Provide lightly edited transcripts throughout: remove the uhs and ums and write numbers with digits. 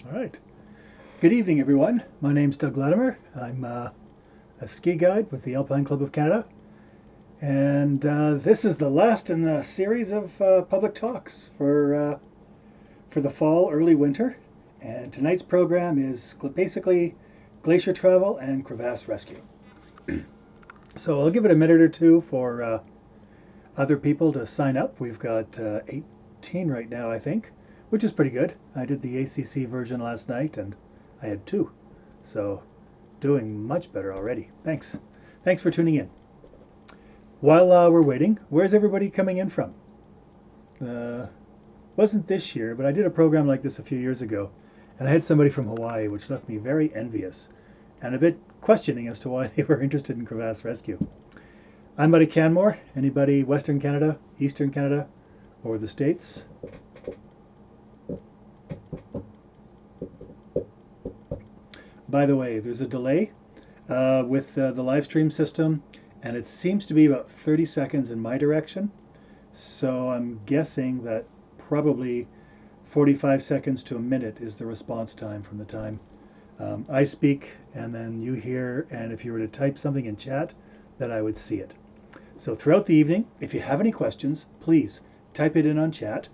All right. Good evening, everyone. My name's Doug Latimer. I'm a ski guide with the Alpine Club of Canada, and this is the last in the series of public talks for the fall, early winter. And tonight's program is basically glacier travel and crevasse rescue. So I'll give it a minute or two for other people to sign up. We've got 18 right now, I think, which is pretty good. I did the ACC version last night, and I had 2. So doing much better already. Thanks. Thanks for tuning in. While we're waiting, where's everybody coming in from? Wasn't this year, but I did a program like this a few years ago, and I had somebody from Hawaii, which left me very envious and a bit questioning as to why they were interested in crevasse rescue. I'm Buddy Canmore. Anybody Western Canada, Eastern Canada, or the States? By the way, there's a delay with the live stream system, and it seems to be about 30 seconds in my direction. So I'm guessing that probably 45 seconds to a minute is the response time from the time I speak and then you hear, and if you were to type something in chat, that I would see it. So throughout the evening, if you have any questions, please type it in on chat.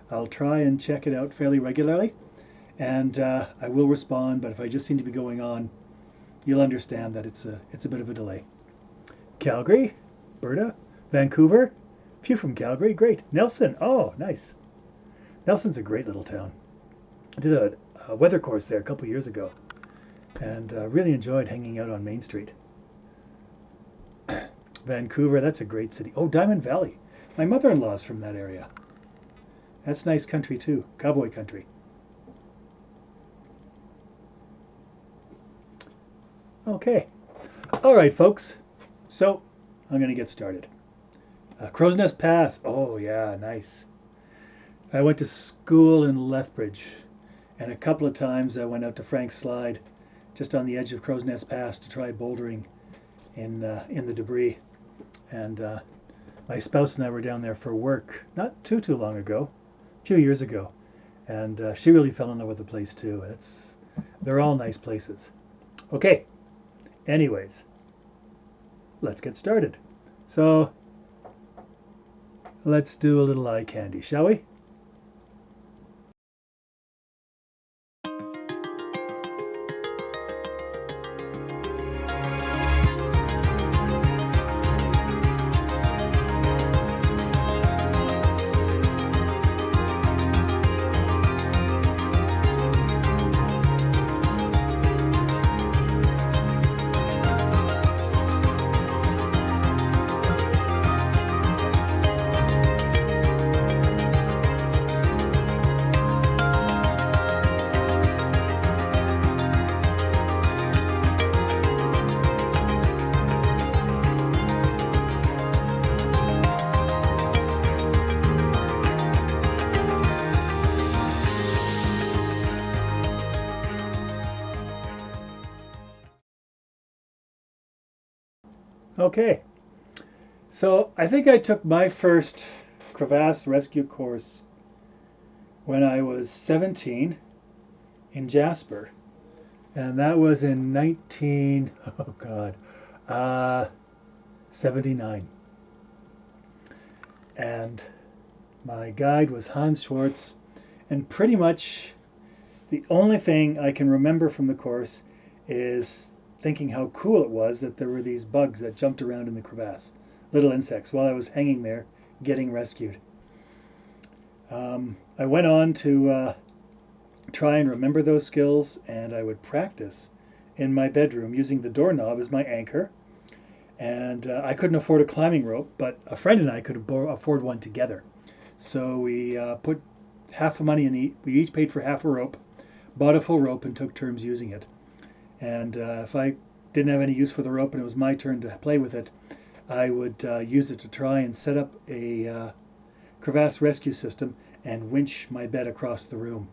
I'll try and check it out fairly regularly, and I will respond, but if I just seem to be going on, you'll understand that it's a bit of a delay. Calgary, Alberta, Vancouver, few from Calgary, great. Nelson, oh, nice. Nelson's a great little town. I did a weather course there a couple years ago, and really enjoyed hanging out on Main Street. Vancouver, that's a great city. Oh, Diamond Valley. My mother-in-law's from that area. That's nice country too, cowboy country. Okay. All right, folks. So I'm going to get started. Crow's Nest Pass. Oh, yeah, nice. I went to school in Lethbridge, and a couple of times I went out to Frank's Slide, just on the edge of Crow's Nest Pass, to try bouldering in the debris. And my spouse and I were down there for work not too long ago, a few years ago, and she really fell in love with the place too. They're all nice places. Okay. Anyways, let's get started. So let's do a little eye candy, shall we? Okay, so I think I took my first crevasse rescue course when I was 17 in Jasper, and that was in 79. And my guide was Hans Schwartz, and pretty much the only thing I can remember from the course is thinking how cool it was that there were these bugs that jumped around in the crevasse, little insects, while I was hanging there getting rescued. I went on to try and remember those skills, and I would practice in my bedroom using the doorknob as my anchor. And I couldn't afford a climbing rope, but a friend and I could afford one together. So we put half the money in we each paid for half a rope, bought a full rope, and took turns using it. And if I didn't have any use for the rope and it was my turn to play with it, I would use it to try and set up a crevasse rescue system and winch my bed across the room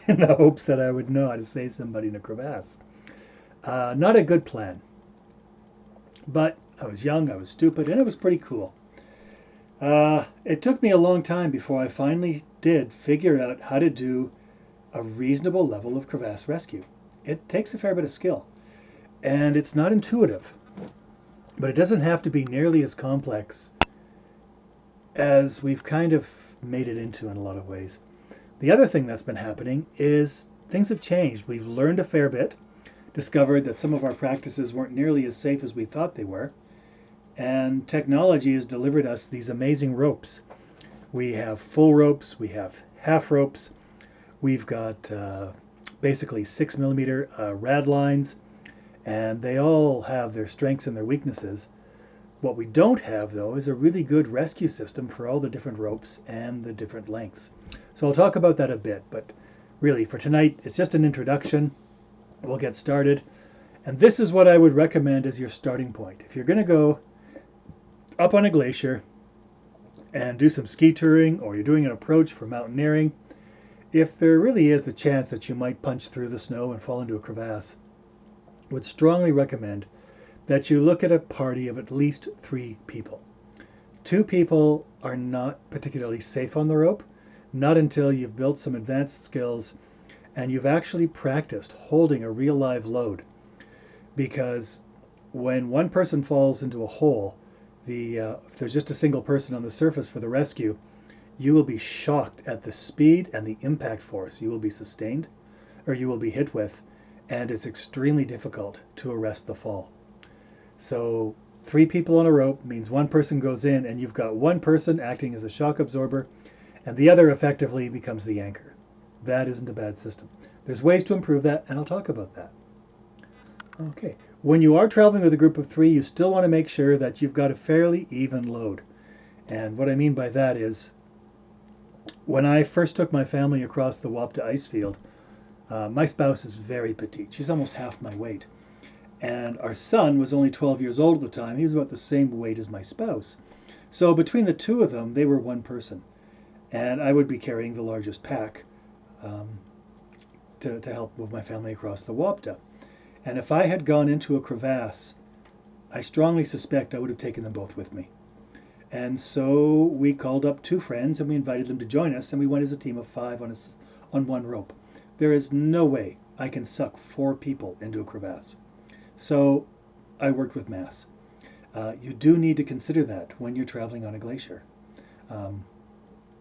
in the hopes that I would know how to save somebody in a crevasse. Not a good plan, but I was young, I was stupid, and it was pretty cool. It took me a long time before I finally did figure out how to do a reasonable level of crevasse rescue. It takes a fair bit of skill, and it's not intuitive, but it doesn't have to be nearly as complex as we've kind of made it into in a lot of ways. The other thing that's been happening is things have changed. We've learned a fair bit, discovered that some of our practices weren't nearly as safe as we thought they were, and technology has delivered us these amazing ropes. We have full ropes, we have half ropes, we've got basically 6mm rad lines, and they all have their strengths and their weaknesses. What we don't have, though, is a really good rescue system for all the different ropes and the different lengths. So I'll talk about that a bit, but really for tonight, it's just an introduction. We'll get started. And this is what I would recommend as your starting point. If you're going to go up on a glacier and do some ski touring, or you're doing an approach for mountaineering, if there really is the chance that you might punch through the snow and fall into a crevasse, I would strongly recommend that you look at a party of at least 3 people. 2 people are not particularly safe on the rope, not until you've built some advanced skills and you've actually practiced holding a real live load. Because when one person falls into a hole, if there's just a single person on the surface for the rescue, you will be shocked at the speed and the impact force you will be sustained, or you will be hit with, and it's extremely difficult to arrest the fall. So 3 people on a rope means one person goes in, and you've got one person acting as a shock absorber, and the other effectively becomes the anchor. That isn't a bad system. There's ways to improve that, and I'll talk about that. Okay. When you are traveling with a group of 3, you still want to make sure that you've got a fairly even load. And what I mean by that is, when I first took my family across the Wapta ice field, my spouse is very petite. She's almost half my weight. And our son was only 12 years old at the time. He was about the same weight as my spouse. So between the 2 of them, they were one person. And I would be carrying the largest pack to help move my family across the Wapta. And if I had gone into a crevasse, I strongly suspect I would have taken them both with me. And so we called up 2 friends and we invited them to join us, and we went as a team of 5 on one rope. There is no way I can suck 4 people into a crevasse. So I worked with mass. You do need to consider that when you're traveling on a glacier.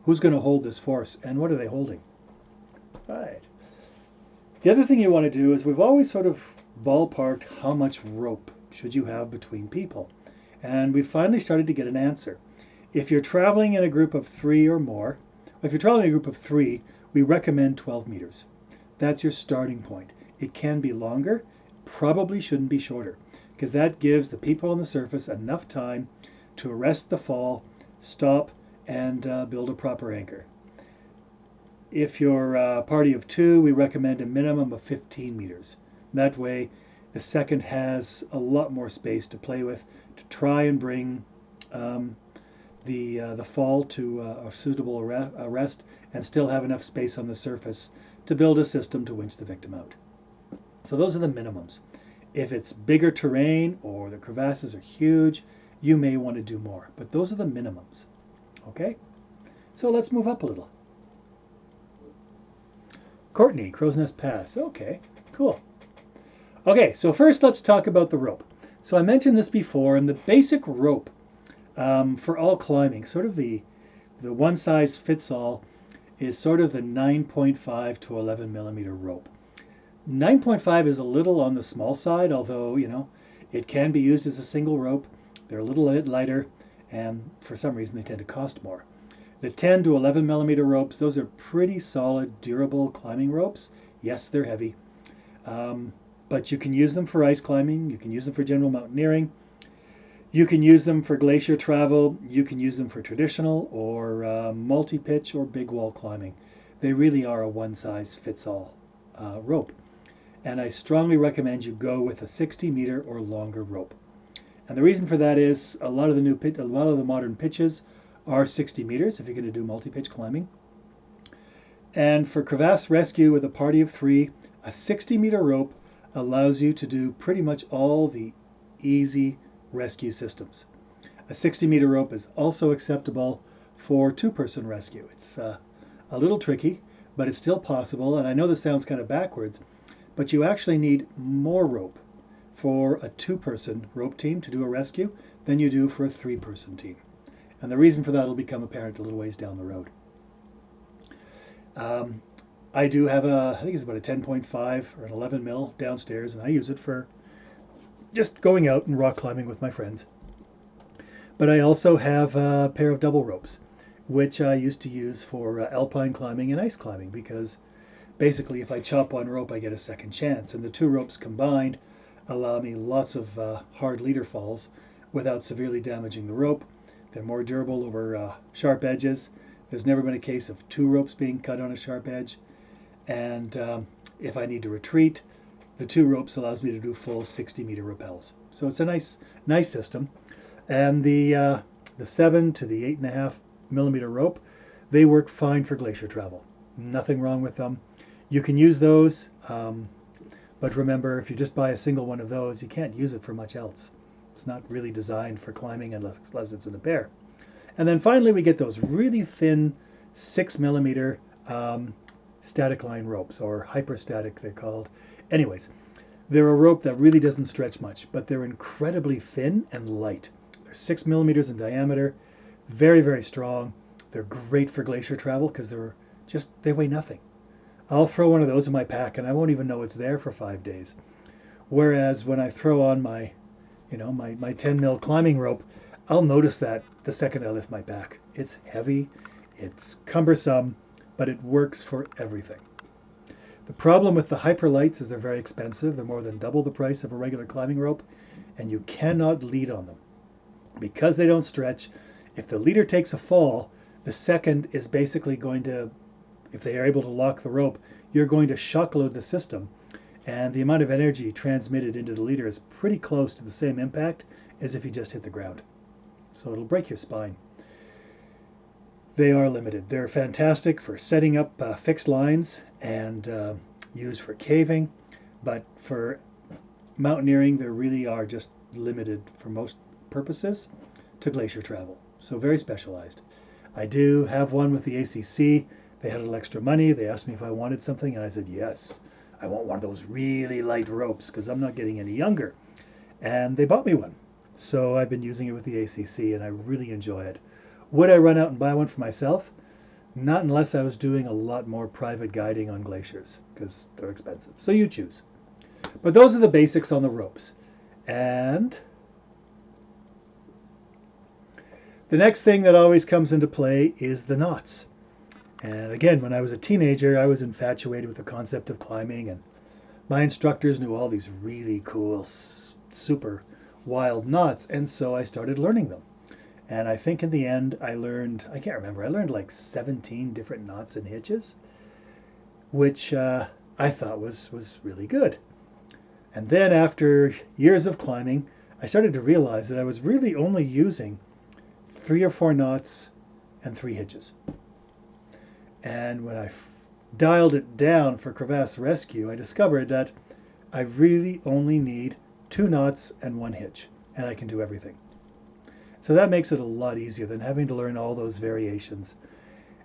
Who's going to hold this force, and what are they holding? Right. The other thing you want to do is, we've always sort of ballparked how much rope should you have between people. And we finally started to get an answer. If you're traveling in a group of 3 or more, if you're traveling in a group of 3, we recommend 12 meters. That's your starting point. It can be longer, probably shouldn't be shorter, because that gives the people on the surface enough time to arrest the fall, stop, and build a proper anchor. If you're a party of 2, we recommend a minimum of 15 meters. That way, the second has a lot more space to play with to try and bring the fall to a suitable arrest, and still have enough space on the surface to build a system to winch the victim out. So those are the minimums. If it's bigger terrain or the crevasses are huge, you may want to do more. But those are the minimums. Okay? So let's move up a little. Courtney, Crow's Nest Pass. Okay, cool. Okay, so first let's talk about the rope. So I mentioned this before, and the basic rope for all climbing, sort of the one size fits all, is sort of the 9.5 to 11 millimeter rope. 9.5 is a little on the small side, although, it can be used as a single rope. They're a little bit lighter, and for some reason they tend to cost more. The 10 to 11 millimeter ropes, those are pretty solid, durable climbing ropes. Yes, they're heavy, but you can use them for ice climbing. You can use them for general mountaineering. You can use them for glacier travel. You can use them for traditional or multi-pitch or big wall climbing. They really are a one-size-fits-all rope. And I strongly recommend you go with a 60-meter or longer rope. And the reason for that is a lot of the modern pitches are 60 meters if you're going to do multi-pitch climbing. And for crevasse rescue with a party of 3, a 60-meter rope allows you to do pretty much all the easy rescue systems. A 60-meter rope is also acceptable for 2-person rescue. It's a little tricky, but it's still possible. And I know this sounds kind of backwards, but you actually need more rope for a 2-person rope team to do a rescue than you do for a 3-person team. And the reason for that will become apparent a little ways down the road. I do have I think it's about a 10.5 or an 11 mil downstairs, and I use it for just going out and rock climbing with my friends. But I also have a pair of double ropes, which I used to use for alpine climbing and ice climbing, because basically if I chop one rope, I get a second chance. And the 2 ropes combined allow me lots of hard leader falls without severely damaging the rope. They're more durable over sharp edges. There's never been a case of 2 ropes being cut on a sharp edge. And if I need to retreat, the 2 ropes allows me to do full 60-meter rappels. So it's a nice system. And the 7 to the 8.5 millimeter rope, they work fine for glacier travel. Nothing wrong with them. You can use those, but remember, if you just buy a single one of those, you can't use it for much else. It's not really designed for climbing unless it's in a pair. And then finally we get those really thin 6 millimeter static line ropes, or hyperstatic they're called. Anyways, they're a rope that really doesn't stretch much, but they're incredibly thin and light. They're 6 millimeters in diameter, very, very strong. They're great for glacier travel because they weigh nothing. I'll throw one of those in my pack and I won't even know it's there for 5 days. Whereas when I throw on my 10 mil climbing rope, I'll notice that the second I lift my pack. It's heavy, it's cumbersome, but it works for everything. The problem with the hyperlights is they're very expensive. They're more than double the price of a regular climbing rope, and you cannot lead on them. Because they don't stretch, if the leader takes a fall, the second is basically going to, if they are able to lock the rope, you're going to shock load the system. And the amount of energy transmitted into the leader is pretty close to the same impact as if you just hit the ground. So it'll break your spine. They are limited. They're fantastic for setting up fixed lines and used for caving, but for mountaineering, they really are just limited for most purposes to glacier travel. So very specialized. I do have one with the ACC. They had a little extra money. They asked me if I wanted something, and I said yes. I want one of those really light ropes because I'm not getting any younger. And they bought me one. So I've been using it with the ACC, and I really enjoy it. Would I run out and buy one for myself? Not unless I was doing a lot more private guiding on glaciers, because they're expensive. So you choose. But those are the basics on the ropes. And the next thing that always comes into play is the knots. And again, when I was a teenager, I was infatuated with the concept of climbing, and my instructors knew all these really cool, super wild knots, and so I started learning them. And I think in the end I learned, I can't remember, I learned like 17 different knots and hitches, which I thought was really good. And then after years of climbing, I started to realize that I was really only using 3 or 4 knots and 3 hitches. And when I dialed it down for crevasse rescue, I discovered that I really only need 2 knots and 1 hitch, and I can do everything. So that makes it a lot easier than having to learn all those variations.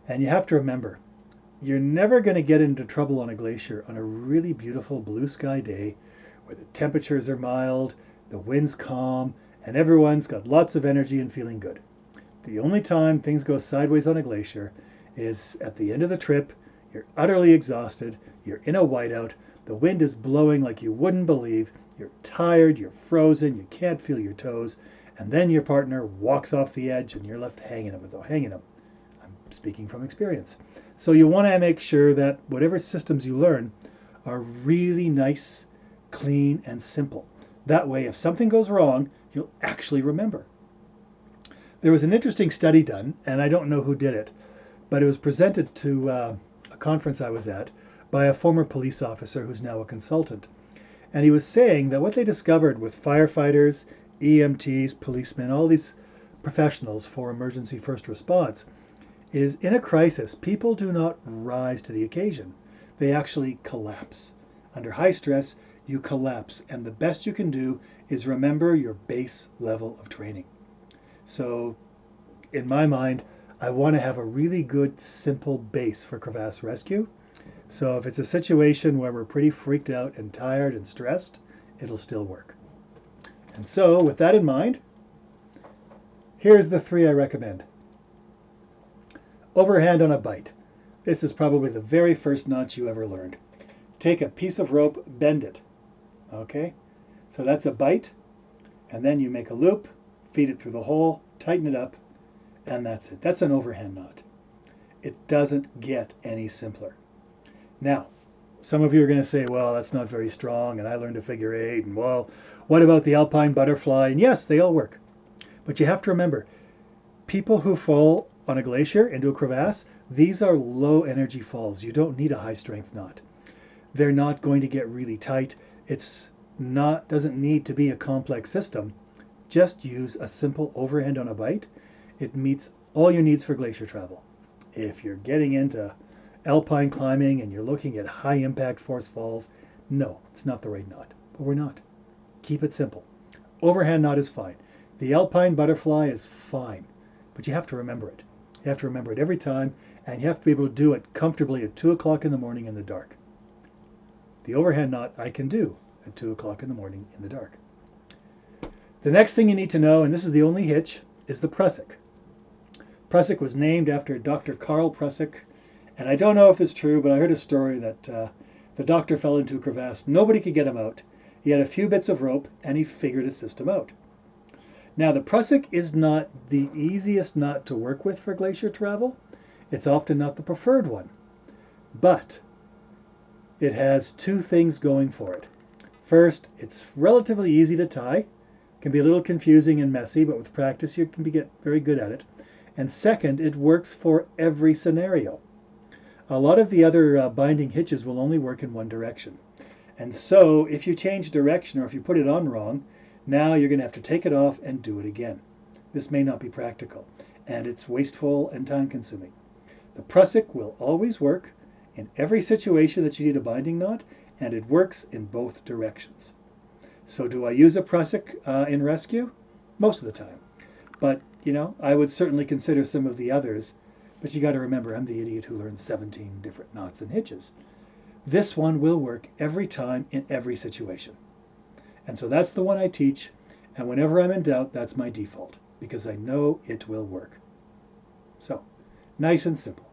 And you have to remember, you're never going to get into trouble on a glacier on a really beautiful blue sky day where the temperatures are mild, the wind's calm, and everyone's got lots of energy and feeling good. The only time things go sideways on a glacier is at the end of the trip. You're utterly exhausted, you're in a whiteout, the wind is blowing like you wouldn't believe, you're tired, you're frozen, you can't feel your toes, and then your partner walks off the edge and you're left hanging them. I'm speaking from experience. So you want to make sure that whatever systems you learn are really nice, clean, and simple. That way, if something goes wrong, you'll actually remember. There was an interesting study done, and I don't know who did it, but it was presented to a conference I was at by a former police officer who's now a consultant. And he was saying that what they discovered with firefighters, EMTs, policemen, all these professionals for emergency first response, is in a crisis, people do not rise to the occasion. They actually collapse. Under high stress, you collapse, and the best you can do is remember your base level of training. So, in my mind, I want to have a really good, simple base for crevasse rescue, So if it's a situation where we're pretty freaked out and tired and stressed, it'll still work. And so with that in mind, here's the 3 I recommend. Overhand on a bite. This is probably the very first notch you ever learned. Take a piece of rope, bend it. Okay? So that's a bite, and then you make a loop, feed it through the hole, tighten it up, and that's it. That's an overhand knot. It doesn't get any simpler. Now, some of you are going to say, well, that's not very strong, and I learned a figure 8, and well, what about the Alpine butterfly? And yes, they all work. But you have to remember, people who fall on a glacier into a crevasse, these are low energy falls. You don't need a high strength knot. They're not going to get really tight. Doesn't need to be a complex system. Just use a simple overhand on a bite. It meets all your needs for glacier travel. If you're getting into alpine climbing and you're looking at high impact force falls, no, it's not the right knot. But we're not. Keep it simple. Overhand knot is fine. The Alpine butterfly is fine, but you have to remember it. You have to remember it every time, and you have to be able to do it comfortably at 2 o'clock in the morning in the dark. The overhand knot I can do at 2 o'clock in the morning in the dark. The next thing you need to know, and this is the only hitch, is the prusik. Prusik was named after Dr. Karl Prusik, and I don't know if it's true, but I heard a story that the doctor fell into a crevasse. Nobody could get him out. He had a few bits of rope, and he figured a system out. Now, the prusik is not the easiest knot to work with for glacier travel. It's often not the preferred one. But it has 2 things going for it. First, it's relatively easy to tie. It can be a little confusing and messy, but with practice you can get very good at it. And second, it works for every scenario. A lot of the other binding hitches will only work in one direction. And so if you change direction or if you put it on wrong, now you're going to have to take it off and do it again. This may not be practical, and it's wasteful and time-consuming. The prusik will always work in every situation that you need a binding knot, and it works in both directions. So do I use a prusik in rescue? Most of the time. But, I would certainly consider some of the others, but you got to remember I'm the idiot who learned 17 different knots and hitches. This one will work every time in every situation. And so that's the one I teach, and whenever I'm in doubt, that's my default, because I know it will work. So, nice and simple.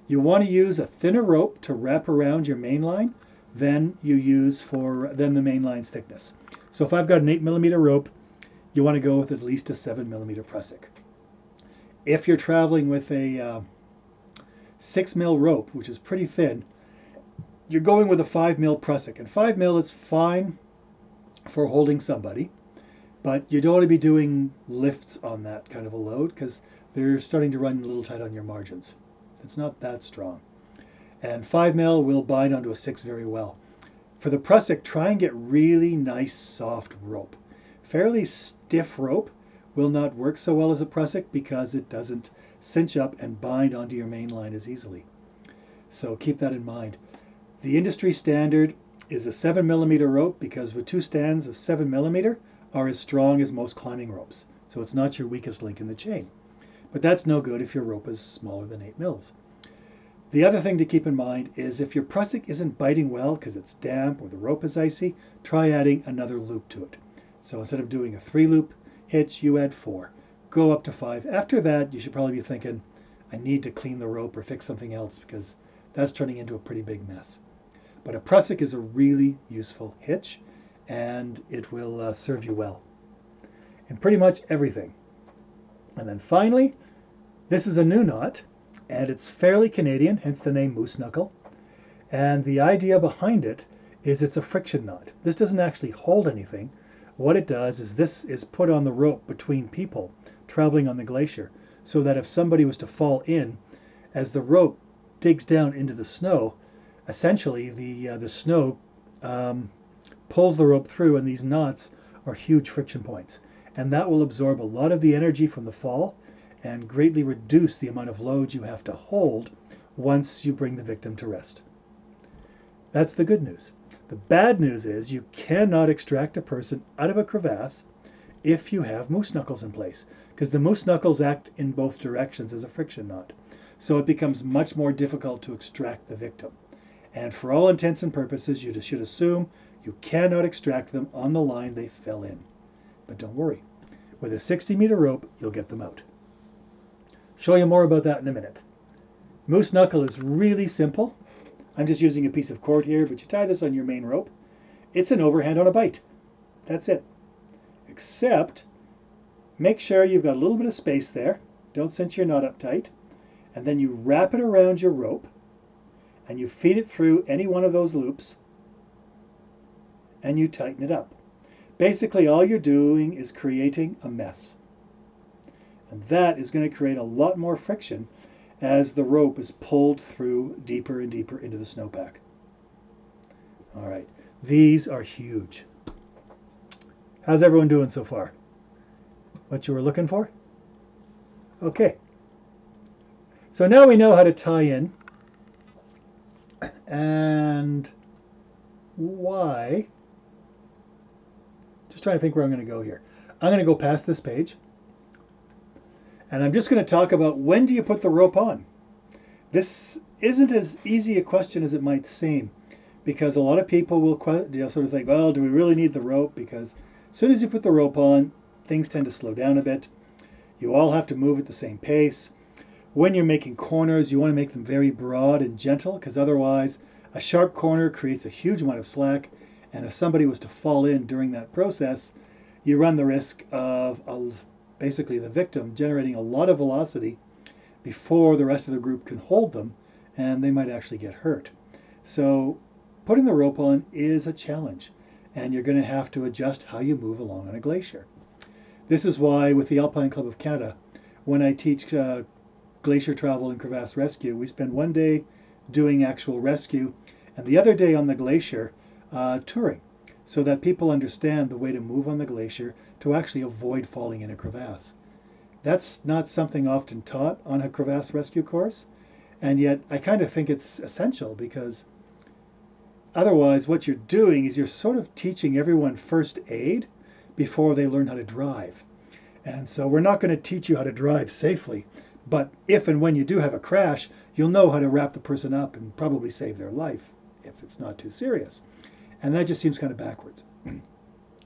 You want to use a thinner rope to wrap around your main line than you use than the main line's thickness. So if I've got an 8mm rope, you want to go with at least a 7mm prusik. If you're traveling with a 6mm rope, which is pretty thin, you're going with a 5mm prusik. And 5mm is fine for holding somebody, but you don't want to be doing lifts on that kind of a load because they're starting to run a little tight on your margins. It's not that strong. And 5mm will bind onto a 6 very well. For the prusik, try and get really nice soft rope. Fairly stiff rope will not work so well as a prusik because it doesn't cinch up and bind onto your main line as easily. So keep that in mind. The industry standard is a 7mm rope because with 2 stands of 7mm are as strong as most climbing ropes. So it's not your weakest link in the chain. But that's no good if your rope is smaller than 8 mils. The other thing to keep in mind is if your prusik isn't biting well because it's damp or the rope is icy, try adding another loop to it. So instead of doing a 3-loop hitch, you add 4. Go up to 5. After that, you should probably be thinking, I need to clean the rope or fix something else because that's turning into a pretty big mess. But a prusik is a really useful hitch, and it will serve you well in pretty much everything. And then finally, this is a new knot, and it's fairly Canadian, hence the name moose knuckle. And the idea behind it is it's a friction knot. This doesn't actually hold anything. What it does is this is put on the rope between people traveling on the glacier, so that if somebody was to fall in, as the rope digs down into the snow, essentially the snow pulls the rope through, and these knots are huge friction points. And that will absorb a lot of the energy from the fall and greatly reduce the amount of load you have to hold once you bring the victim to rest. That's the good news. The bad news is you cannot extract a person out of a crevasse if you have moose knuckles in place, because the moose knuckles act in both directions as a friction knot. So it becomes much more difficult to extract the victim. And for all intents and purposes, you should assume you cannot extract them on the line they fell in. But don't worry, with a 60-meter rope, you'll get them out. Show you more about that in a minute. Moose knuckle is really simple. I'm just using a piece of cord here, but you tie this on your main rope. It's an overhand on a bite. That's it. Except, make sure you've got a little bit of space there. Don't cinch your knot up tight. And then you wrap it around your rope, and you feed it through any one of those loops, and you tighten it up. Basically, all you're doing is creating a mess. And that is going to create a lot more friction as the rope is pulled through deeper and deeper into the snowpack. All right, these are huge. How's everyone doing so far? What you were looking for? Okay. So now we know how to tie in and why. Just trying to think where I'm going to go here. I'm going to go past this page. And I'm just going to talk about when do you put the rope on. This isn't as easy a question as it might seem, because a lot of people will sort of think, well, do we really need the rope? Because as soon as you put the rope on, things tend to slow down a bit. You all have to move at the same pace. When you're making corners, you want to make them very broad and gentle, because otherwise a sharp corner creates a huge amount of slack, and if somebody was to fall in during that process, you run the risk of basically the victim generating a lot of velocity before the rest of the group can hold them, and they might actually get hurt. So putting the rope on is a challenge, and you're going to have to adjust how you move along on a glacier. This is why with the Alpine Club of Canada, when I teach glacier travel and crevasse rescue, we spend one day doing actual rescue and the other day on the glacier touring, so that people understand the way to move on the glacier to actually avoid falling in a crevasse. That's not something often taught on a crevasse rescue course, and yet I kind of think it's essential, because otherwise what you're doing is you're sort of teaching everyone first aid before they learn how to drive. And so we're not going to teach you how to drive safely, but if and when you do have a crash, you'll know how to wrap the person up and probably save their life if it's not too serious. And that just seems kind of backwards.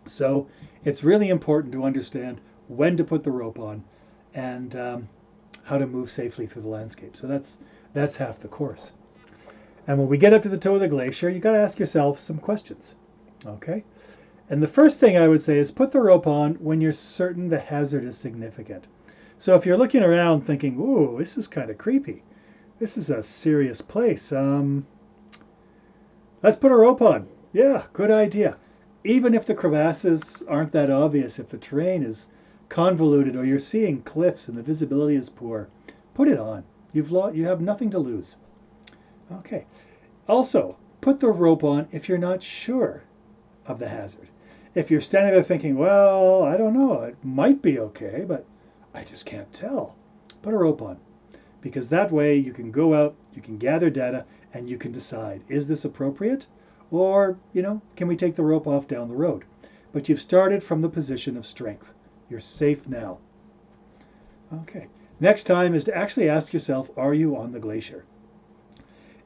So it's really important to understand when to put the rope on and how to move safely through the landscape. So that's half the course. And when we get up to the toe of the glacier, you got to ask yourself some questions. Okay? And the first thing I would say is put the rope on when you're certain the hazard is significant. So if you're looking around thinking, ooh, this is kind of creepy, this is a serious place, let's put a rope on. Yeah, good idea. Even if the crevasses aren't that obvious, if the terrain is convoluted or you're seeing cliffs and the visibility is poor, put it on. You have nothing to lose. Okay. Also, put the rope on if you're not sure of the hazard. If you're standing there thinking, well, I don't know, it might be okay, but I just can't tell, put a rope on. Because that way you can go out, you can gather data, and you can decide, is this appropriate? Or, can we take the rope off down the road? But you've started from the position of strength. You're safe now. Okay. Next time is to actually ask yourself, are you on the glacier?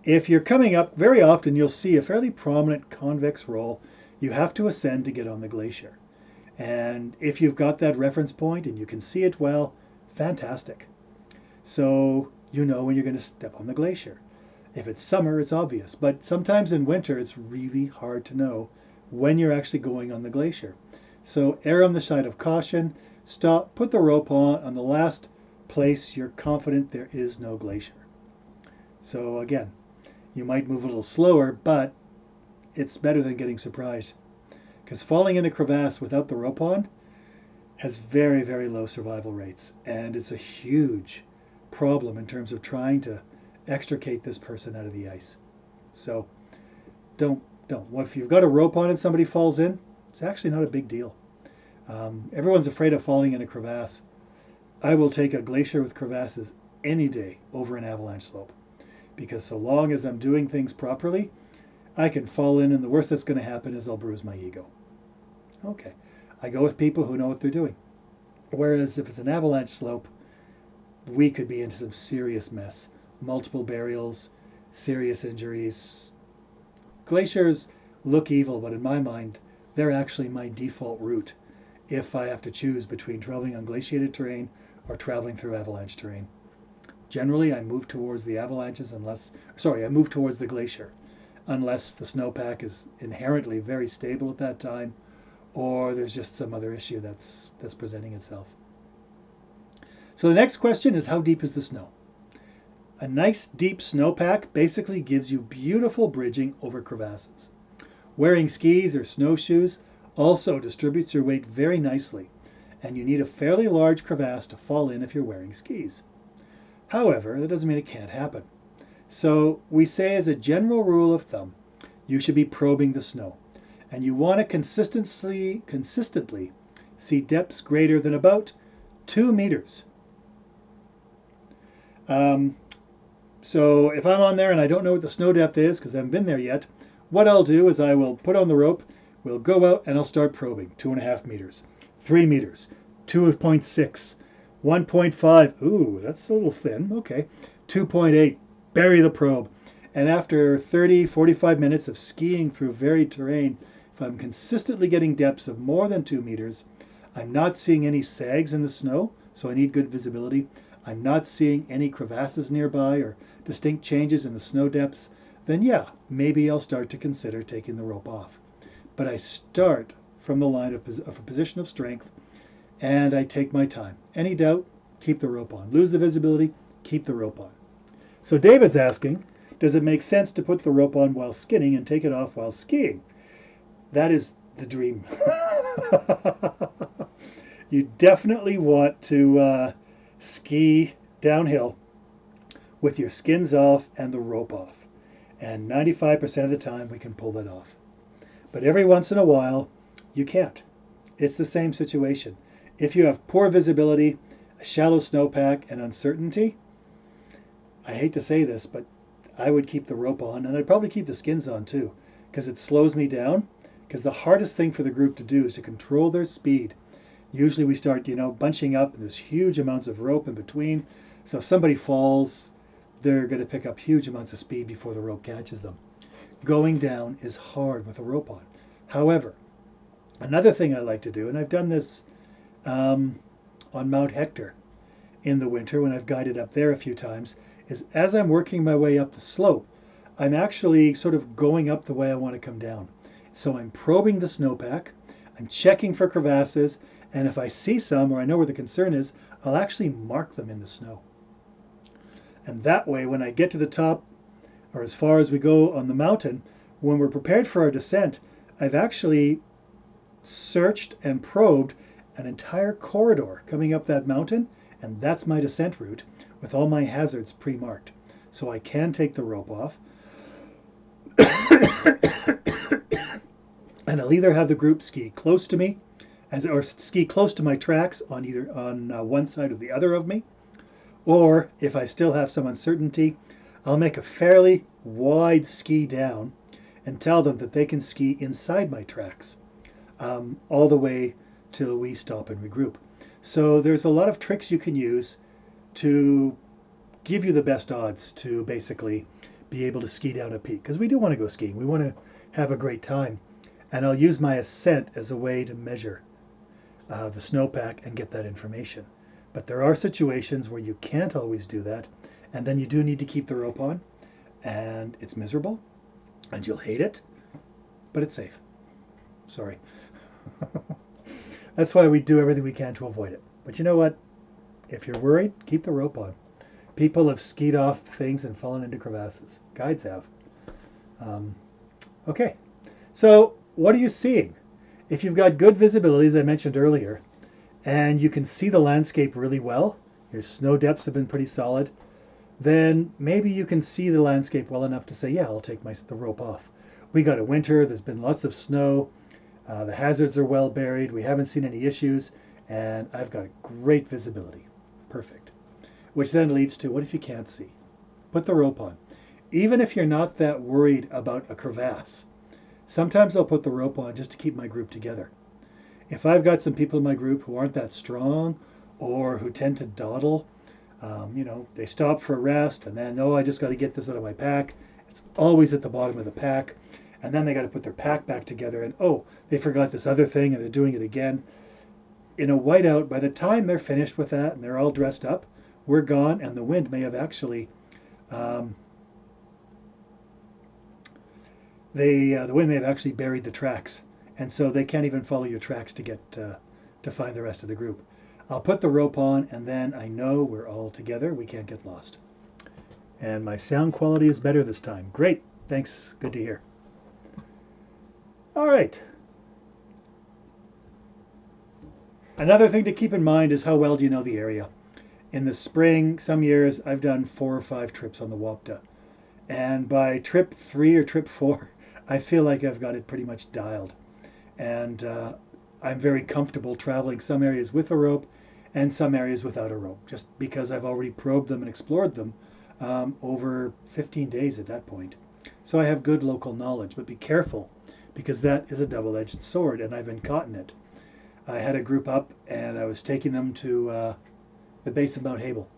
If you're coming up, very often you'll see a fairly prominent convex roll you have to ascend to get on the glacier. And if you've got that reference point and you can see it well, fantastic. So you know when you're going to step on the glacier. If it's summer, it's obvious, but sometimes in winter it's really hard to know when you're actually going on the glacier. So err on the side of caution, stop, put the rope on the last place you're confident there is no glacier. So again, you might move a little slower, but it's better than getting surprised. Because falling in a crevasse without the rope on has very, very low survival rates, and it's a huge problem in terms of trying to extricate this person out of the ice. So don't. If you've got a rope on and somebody falls in, it's actually not a big deal. Everyone's afraid of falling in a crevasse. I will take a glacier with crevasses any day over an avalanche slope, because so long as I'm doing things properly, I can fall in, and the worst that's going to happen is I'll bruise my ego. Okay, I go with people who know what they're doing. Whereas if it's an avalanche slope, we could be into some serious mess. Multiple burials, serious injuries, glaciers look evil, but in my mind, they're actually my default route if I have to choose between traveling on glaciated terrain or traveling through avalanche terrain. Generally, I move towards the avalanches I move towards the glacier unless the snowpack is inherently very stable at that time or there's just some other issue that's presenting itself. So the next question is, how deep is the snow? A nice deep snowpack basically gives you beautiful bridging over crevasses. Wearing skis or snowshoes also distributes your weight very nicely, and you need a fairly large crevasse to fall in if you're wearing skis. However, that doesn't mean it can't happen. So we say, as a general rule of thumb, you should be probing the snow, and you want to consistently see depths greater than about 2 meters. So if I'm on there and I don't know what the snow depth is because I haven't been there yet, what I'll do is I will put on the rope, we'll go out and I'll start probing. 2.5 meters, 3 meters, 2.6, 1.5. Ooh, that's a little thin. Okay. 2.8. Bury the probe. And after 30, 45 minutes of skiing through varied terrain, if I'm consistently getting depths of more than 2 meters, I'm not seeing any sags in the snow, so I need good visibility. I'm not seeing any crevasses nearby or distinct changes in the snow depths, then yeah, maybe I'll start to consider taking the rope off. But I start from the line of a position of strength and I take my time. Any doubt, keep the rope on. Lose the visibility, keep the rope on. So David's asking, does it make sense to put the rope on while skinning and take it off while skiing? That is the dream. You definitely want to ski downhill with your skins off and the rope off. And 95% of the time we can pull that off. But every once in a while, you can't. It's the same situation. If you have poor visibility, a shallow snowpack, and uncertainty, I hate to say this, but I would keep the rope on, and I'd probably keep the skins on too, because it slows me down. Because the hardest thing for the group to do is to control their speed. Usually we start, bunching up, and there's huge amounts of rope in between. So if somebody falls, they're going to pick up huge amounts of speed before the rope catches them. Going down is hard with a rope on. However, another thing I like to do, and I've done this on Mount Hector in the winter when I've guided up there a few times, is as I'm working my way up the slope, I'm actually sort of going up the way I want to come down. So I'm probing the snowpack, I'm checking for crevasses, and if I see some or I know where the concern is, I'll actually mark them in the snow. And that way, when I get to the top, or as far as we go on the mountain, when we're prepared for our descent, I've actually searched and probed an entire corridor coming up that mountain, and that's my descent route with all my hazards pre-marked. So I can take the rope off, and I'll either have the group ski close to me, or ski close to my tracks on one side or the other of me, or if I still have some uncertainty, I'll make a fairly wide ski down and tell them that they can ski inside my tracks all the way till we stop and regroup. So there's a lot of tricks you can use to give you the best odds to basically be able to ski down a peak, because we do want to go skiing. We want to have a great time. And I'll use my ascent as a way to measure the snowpack and get that information. But there are situations where you can't always do that, and then you do need to keep the rope on, and it's miserable, and you'll hate it, but it's safe. Sorry. That's why we do everything we can to avoid it. But you know what? If you're worried, keep the rope on. People have skied off things and fallen into crevasses. Guides have. Okay, so what are you seeing? If you've got good visibility, as I mentioned earlier, and you can see the landscape really well, your snow depths have been pretty solid, then maybe you can see the landscape well enough to say, yeah, I'll take the rope off. We got a winter, there's been lots of snow, the hazards are well buried, we haven't seen any issues, and I've got great visibility. Perfect. Which then leads to, what if you can't see? Put the rope on. Even if you're not that worried about a crevasse, sometimes I'll put the rope on just to keep my group together. If I've got some people in my group who aren't that strong or who tend to dawdle, they stop for a rest and then, I just got to get this out of my pack. It's always at the bottom of the pack. and then they got to put their pack back together, and oh, they forgot this other thing, and they're doing it again. In a whiteout, by the time they're finished with that and they're all dressed up, we're gone, and the wind may have actually um, the wind may have actually buried the tracks, and so they can't even follow your tracks to get to find the rest of the group. I'll put the rope on, and then I know we're all together. We can't get lost. And my sound quality is better this time. Great. Thanks. Good to hear. All right. Another thing to keep in mind is how well do you know the area. In the spring, some years, I've done 4 or 5 trips on the Wapta. And by trip 3 or trip 4, I feel like I've got it pretty much dialed. And I'm very comfortable traveling some areas with a rope and some areas without a rope, just because I've already probed them and explored them over 15 days at that point. So I have good local knowledge, but be careful, because that is a double-edged sword, and I've been caught in it. I had a group up, and I was taking them to the base of Mount Hable.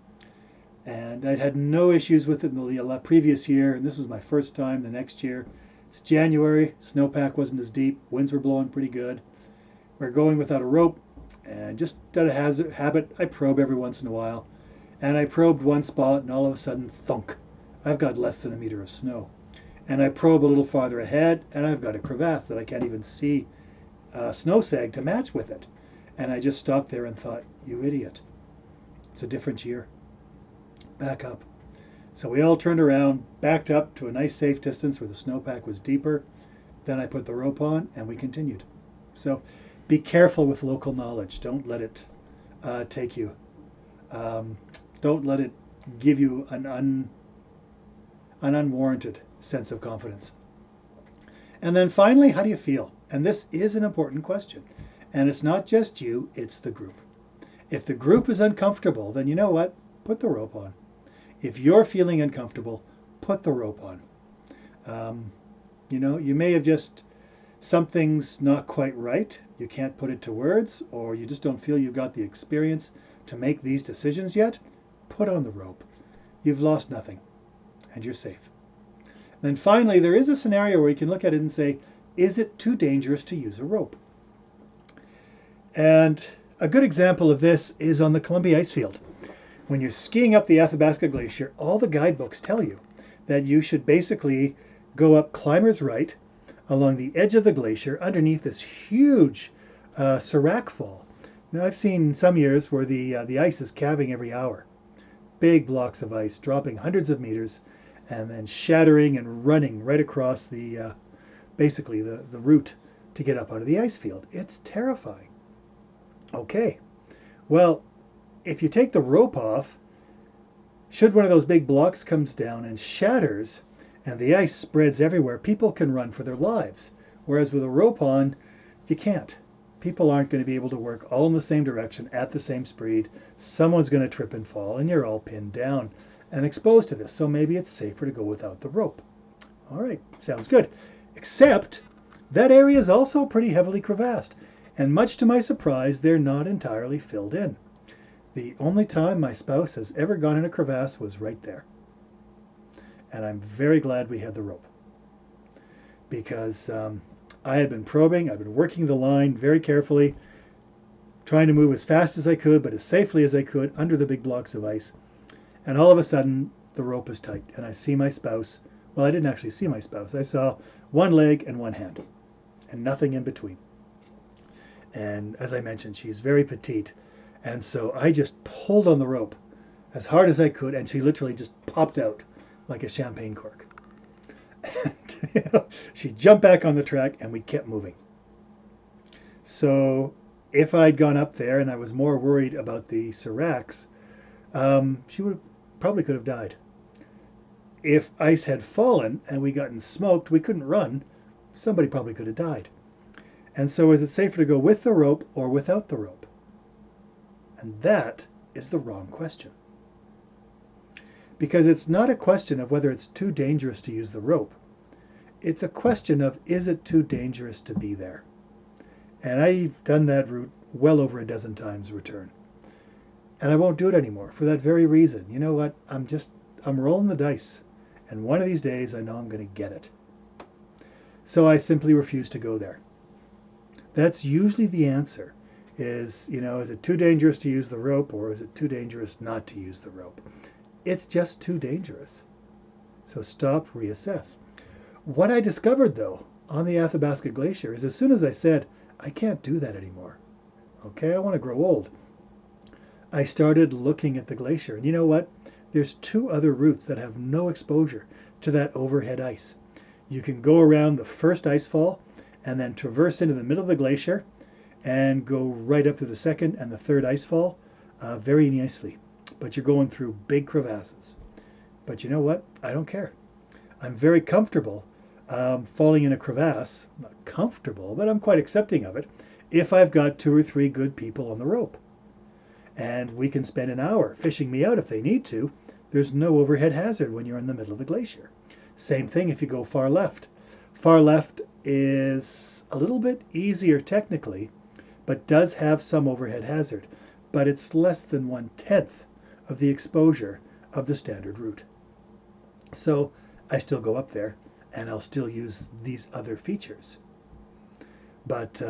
And I'd had no issues with it in the previous year, and this was my first time. The next year, it's January, snowpack wasn't as deep, winds were blowing pretty good. We're going without a rope, and just out of habit, I probe every once in a while. And I probed one spot, and all of a sudden, thunk, I've got less than a meter of snow. And I probe a little farther ahead, and I've got a crevasse that I can't even see snow sag to match with it. And I just stopped there and thought, you idiot, it's a different year. Back up. So we all turned around, backed up to a nice safe distance where the snowpack was deeper. Then I put the rope on, and we continued. So be careful with local knowledge. Don't let it take you. Don't let it give you an unwarranted sense of confidence. And then finally, how do you feel? And this is an important question. And it's not just you, it's the group. If the group is uncomfortable, then you know what? Put the rope on. If you're feeling uncomfortable, put the rope on. You may have just, something's not quite right. You can't put it to words, or you just don't feel you've got the experience to make these decisions yet. Put on the rope. You've lost nothing, and you're safe. Then finally, there is a scenario where you can look at it and say, is it too dangerous to use a rope? And a good example of this is on the Columbia ice field. When you're skiing up the Athabasca Glacier, all the guidebooks tell you that you should basically go up Climber's Right along the edge of the glacier underneath this huge serac fall. Now, I've seen some years where the ice is calving every hour. Big blocks of ice dropping hundreds of meters and then shattering and running right across the basically the route to get up out of the ice field. It's terrifying. Okay, well, if you take the rope off, should one of those big blocks comes down and shatters and the ice spreads everywhere, people can run for their lives. Whereas with a rope on, you can't. People aren't going to be able to work all in the same direction at the same speed. Someone's going to trip and fall, and you're all pinned down and exposed to this. So maybe it's safer to go without the rope. All right, sounds good. Except that area is also pretty heavily crevassed. And much to my surprise, they're not entirely filled in. The only time my spouse has ever gone in a crevasse was right there. And I'm very glad we had the rope. Because I had been probing, I've been working the line very carefully, trying to move as fast as I could, but as safely as I could under the big blocks of ice. And all of a sudden, the rope is tight, and I see my spouse. Well, I didn't actually see my spouse. I saw one leg and one hand, and nothing in between. And as I mentioned, she's very petite. And so I just pulled on the rope as hard as I could, and she literally just popped out like a champagne cork. And she jumped back on the track, and we kept moving. So if I'd gone up there and I was more worried about the seracs, she probably could have died. If ice had fallen and we gotten smoked, we couldn't run, somebody probably could have died. And so is it safer to go with the rope or without the rope? And that is the wrong question. Because it's not a question of whether it's too dangerous to use the rope. It's a question of, is it too dangerous to be there? And I've done that route well over a dozen times return. And I won't do it anymore for that very reason. You know what? I'm rolling the dice. And one of these days I know I'm going to get it. So I simply refuse to go there. That's usually the answer. Is it too dangerous to use the rope, or is it too dangerous not to use the rope? It's just too dangerous. So stop, reassess. What I discovered, though, on the Athabasca Glacier is as soon as I said, I can't do that anymore. Okay, I want to grow old. I started looking at the glacier. And you know what? There's two other routes that have no exposure to that overhead ice. You can go around the first ice fall and then traverse into the middle of the glacier and go right up to the second and the third ice fall very nicely. But you're going through big crevasses. But you know what? I don't care. I'm very comfortable falling in a crevasse. I'm not comfortable, but I'm quite accepting of it if I've got 2 or 3 good people on the rope. And we can spend an hour fishing me out if they need to. There's no overhead hazard when you're in the middle of the glacier. Same thing if you go far left. Far left is a little bit easier technically, but does have some overhead hazard. But it's less than 1/10 of the exposure of the standard route. So I still go up there, and I'll still use these other features. But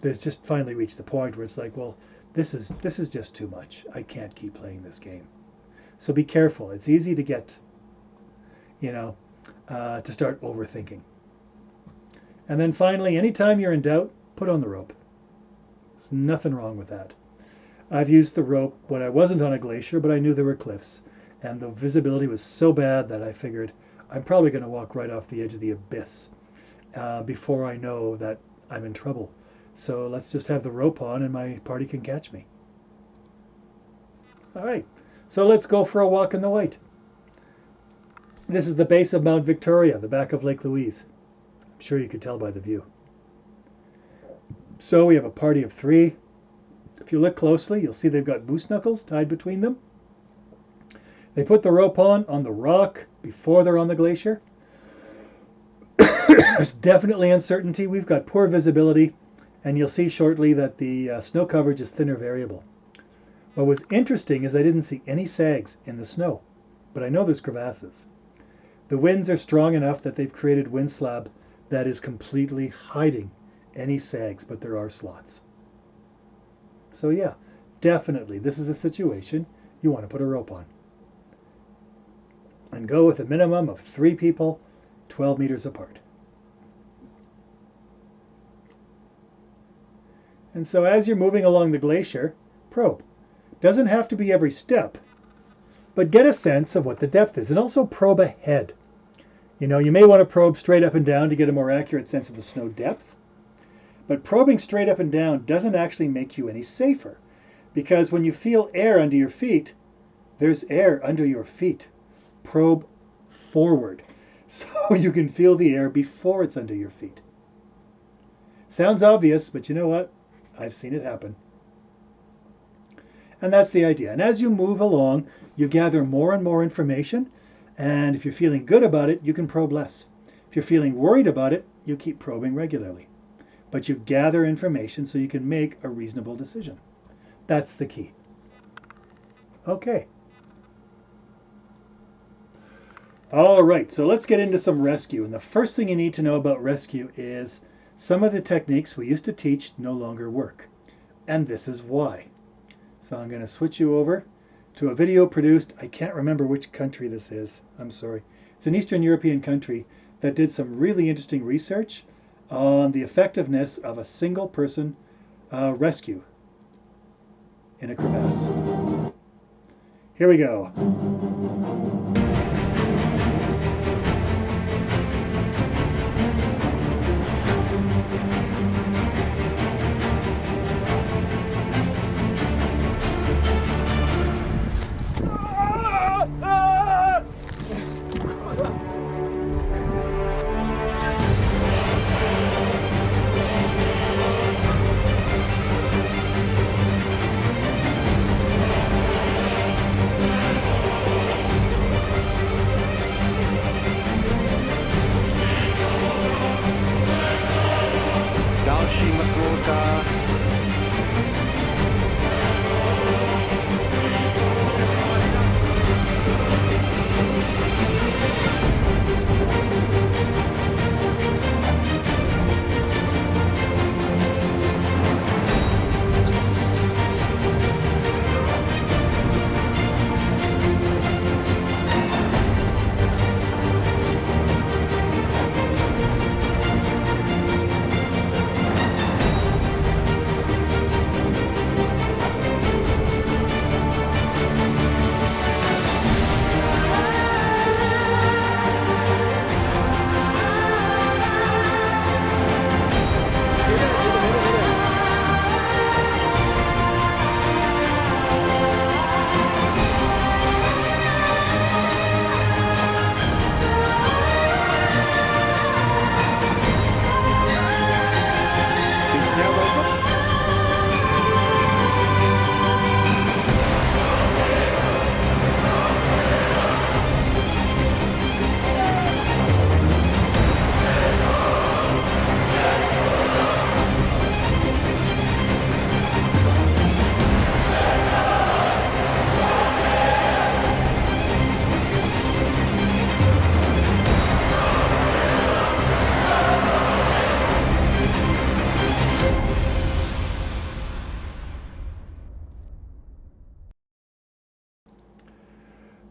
there's just finally reached the point where it's like, well, this is just too much. I can't keep playing this game. So be careful. It's easy to get, to start overthinking. And then finally, anytime you're in doubt, put on the rope. There's nothing wrong with that. I've used the rope when I wasn't on a glacier, but I knew there were cliffs. And the visibility was so bad that I figured I'm probably going to walk right off the edge of the abyss before I know that I'm in trouble. So let's just have the rope on and my party can catch me. All right, so let's go for a walk in the white. This is the base of Mount Victoria, the back of Lake Louise. I'm sure you could tell by the view. So we have a party of 3. If you look closely, you'll see they've got moose knuckles tied between them. They put the rope on the rock before they're on the glacier. There's definitely uncertainty. We've got poor visibility, and you'll see shortly that the snow coverage is thinner variable. What was interesting is I didn't see any sags in the snow, but I know there's crevasses. The winds are strong enough that they've created wind slab that is completely hiding any sags, but there are slots. So yeah, definitely this is a situation you want to put a rope on. And go with a minimum of 3 people, 12 meters apart. And so as you're moving along the glacier, probe. Doesn't have to be every step, but get a sense of what the depth is, and also probe ahead. You may want to probe straight up and down to get a more accurate sense of the snow depth, but probing straight up and down doesn't actually make you any safer, because when you feel air under your feet, there's air under your feet. Probe forward so you can feel the air before it's under your feet. Sounds obvious, but you know what? I've seen it happen. And that's the idea. And as you move along, you gather more and more information. And if you're feeling good about it, you can probe less. If you're feeling worried about it, you keep probing regularly. But you gather information so you can make a reasonable decision. That's the key. Okay. All right, so let's get into some rescue. And the first thing you need to know about rescue is some of the techniques we used to teach no longer work. And this is why. So I'm going to switch you over to a video produced, I can't remember which country this is, I'm sorry. It's an Eastern European country that did some really interesting research on the effectiveness of a single person rescue in a crevasse. Here we go.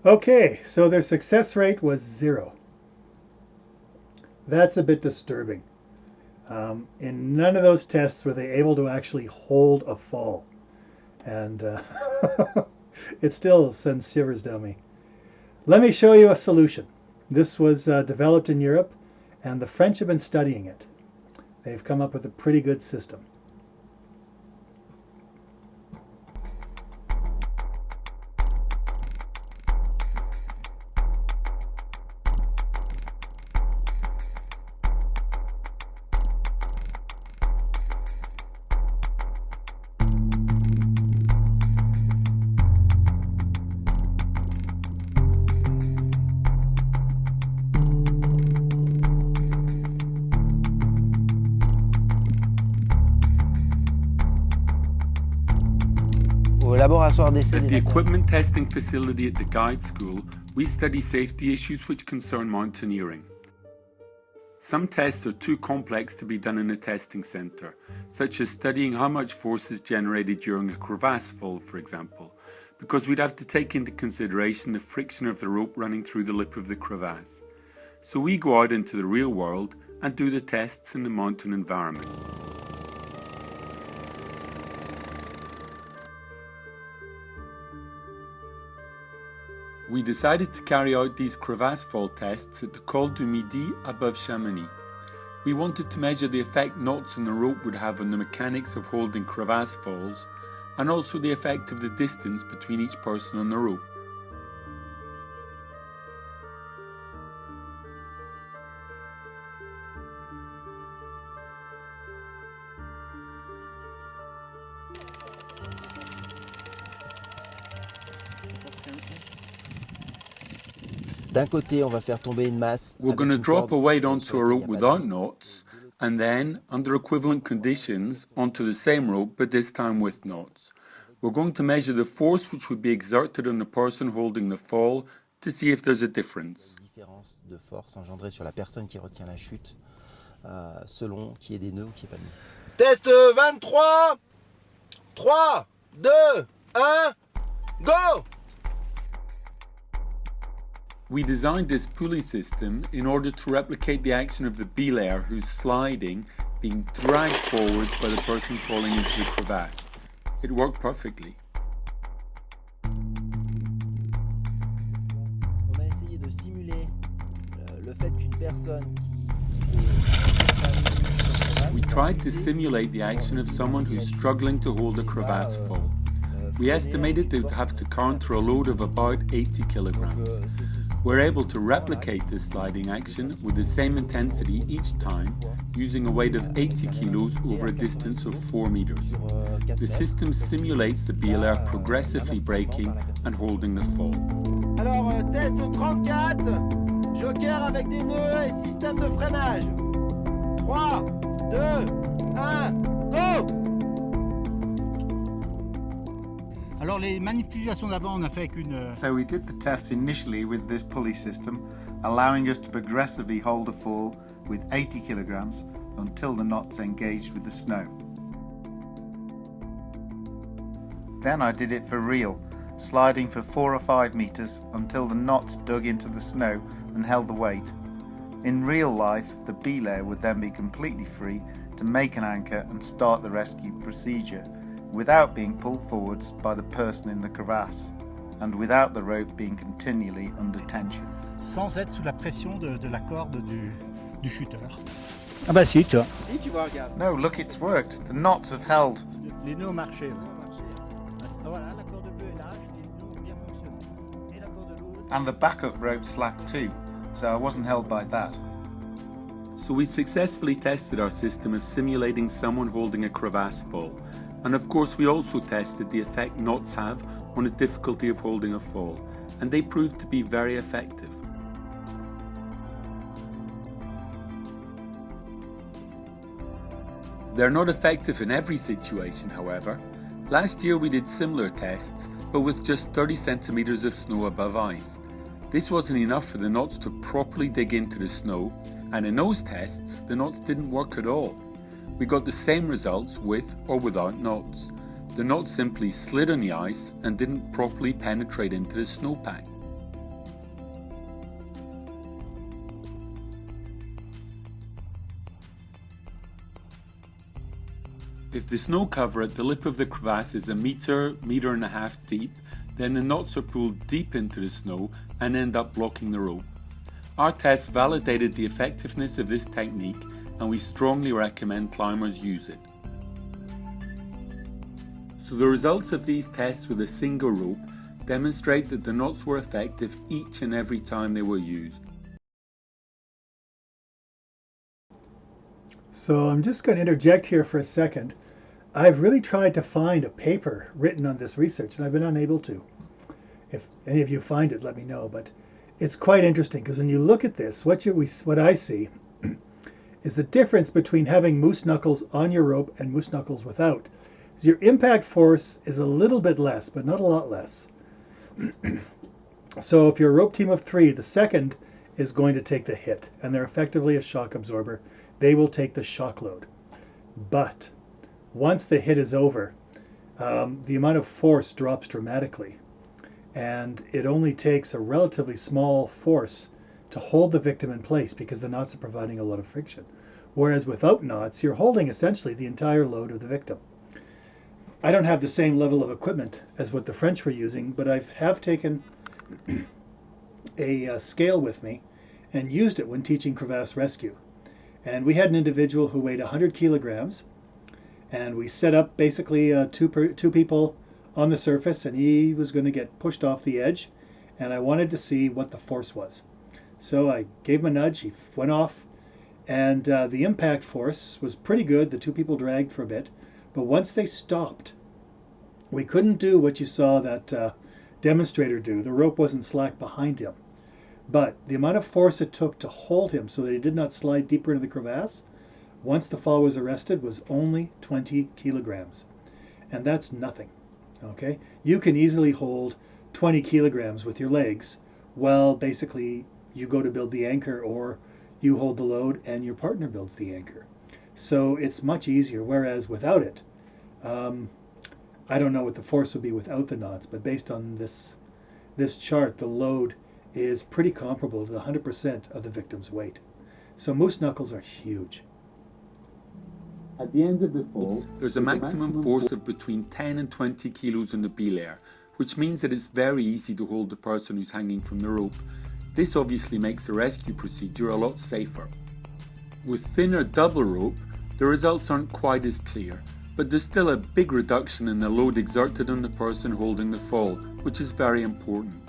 Okay, so their success rate was 0. That's a bit disturbing. In none of those tests were they able to actually hold a fall. And it still sends shivers down me. Let me show you a solution. This was developed in Europe, and the French have been studying it. They've come up with a pretty good system. At the equipment testing facility at the guide school, we study safety issues which concern mountaineering. Some tests are too complex to be done in a testing center, such as studying how much force is generated during a crevasse fall, for example, because we'd have to take into consideration the friction of the rope running through the lip of the crevasse. So we go out into the real world and do the tests in the mountain environment. We decided to carry out these crevasse fall tests at the Col du Midi above Chamonix. We wanted to measure the effect knots in the rope would have on the mechanics of holding crevasse falls, and also the effect of the distance between each person on the rope. D'un côté, on va faire tomber une masse. We're going to drop a weight onto a rope without knots, and then, under equivalent conditions, onto the same rope, but this time with knots. We're going to measure the force which would be exerted on the person holding the fall to see if there's a difference. Différence de force engendrée sur la personne qui retient la chute, selon qu'il y ait des nœuds ou qu'il n'y ait pas de nœuds. Test 23, 3, 2, 1, go! We designed this pulley system in order to replicate the action of the belayer who's sliding, being dragged forward by the person falling into the crevasse. It worked perfectly. On a essayé de simuler le fait qu'une personne We tried to simulate the action of someone who's struggling to hold a crevasse fall. We estimated they would have to counter a load of about 80 kilograms. We're able to replicate this sliding action with the same intensity each time, using a weight of 80 kilos over a distance of 4 meters. The system simulates the belayer progressively braking and holding the fall. Alors, test 34, joker avec des nœuds et système de freinage. 3, 2, 1, go! Alors les manipulations d'avant, on a fait avec une... So we did the tests initially with this pulley system, allowing us to progressively hold a fall with 80 kilograms until the knots engaged with the snow. Then I did it for real, sliding for 4 or 5 meters until the knots dug into the snow and held the weight. In real life, the belayer would then be completely free to make an anchor and start the rescue procedure, without being pulled forwards by the person in the crevasse, and without the rope being continually under tension. Sans être sous la pression de la corde du chuteur. Ah bah si, tu vois. Si, tu vois, regarde. No, look, it's worked. The knots have held. Les nœuds ont marché. Voilà, la corde bleue est là, les nœuds ont bien fonctionné. Et la corde l'autre. And the backup rope slacked too, so I wasn't held by that. So we successfully tested our system of simulating someone holding a crevasse fall. And of course we also tested the effect knots have on the difficulty of holding a fall, and they proved to be very effective. They're not effective in every situation, however. Last year we did similar tests, but with just 30 centimeters of snow above ice. This wasn't enough for the knots to properly dig into the snow, and in those tests the knots didn't work at all. We got the same results with or without knots. The knots simply slid on the ice and didn't properly penetrate into the snowpack. If the snow cover at the lip of the crevasse is a metre, metre and a half deep, then the knots are pulled deep into the snow and end up blocking the rope. Our tests validated the effectiveness of this technique, and we strongly recommend climbers use it. So the results of these tests with a single rope demonstrate that the knots were effective each and every time they were used. So I'm just going to interject here for a second. I've really tried to find a paper written on this research, and I've been unable to. If any of you find it, let me know. But it's quite interesting, because when you look at this, what I see is the difference between having moose knuckles on your rope and moose knuckles without. So your impact force is a little bit less, but not a lot less. So if you're a rope team of 3, the second is going to take the hit, and they're effectively a shock absorber. They will take the shock load. But once the hit is over, the amount of force drops dramatically. And it only takes a relatively small force to hold the victim in place, because the knots are providing a lot of friction. Whereas without knots, you're holding essentially the entire load of the victim. I don't have the same level of equipment as what the French were using, but I have taken a scale with me and used it when teaching crevasse rescue. And we had an individual who weighed 100 kilograms, and we set up basically two people on the surface, and he was going to get pushed off the edge, and I wanted to see what the force was. So I gave him a nudge, he went off, and the impact force was pretty good. The 2 people dragged for a bit, but once they stopped, we couldn't do what you saw that demonstrator do. The rope wasn't slack behind him. But the amount of force it took to hold him so that he did not slide deeper into the crevasse, once the fall was arrested, was only 20 kilograms. And that's nothing. Okay? You can easily hold 20 kilograms with your legs while basically you go to build the anchor, or you hold the load and your partner builds the anchor. So it's much easier, whereas without it, I don't know what the force would be without the knots, but based on this chart, the load is pretty comparable to 100% of the victim's weight. So moose knuckles are huge. At the end of the fall, there's a maximum force of between 10 and 20 kilos in the belayer, which means that it's very easy to hold the person who's hanging from the rope. This obviously makes the rescue procedure a lot safer. With thinner double rope, the results aren't quite as clear, but there's still a big reduction in the load exerted on the person holding the fall, which is very important.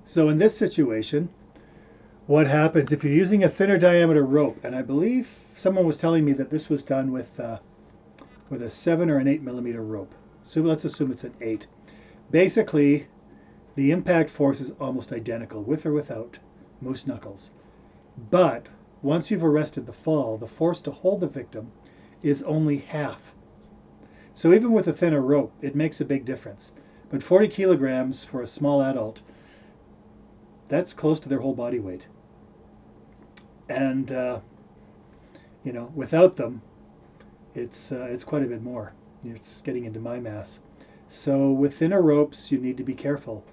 So in this situation, what happens if you're using a thinner diameter rope, and I believe someone was telling me that this was done with a 7 or an 8 millimeter rope. So let's assume it's an 8. Basically, the impact force is almost identical with or without moose knuckles. But once you've arrested the fall, the force to hold the victim is only half. So even with a thinner rope, it makes a big difference. But 40 kilograms for a small adult, that's close to their whole body weight. And without them, it's quite a bit more. It's getting into my mass. So with thinner ropes, you need to be careful.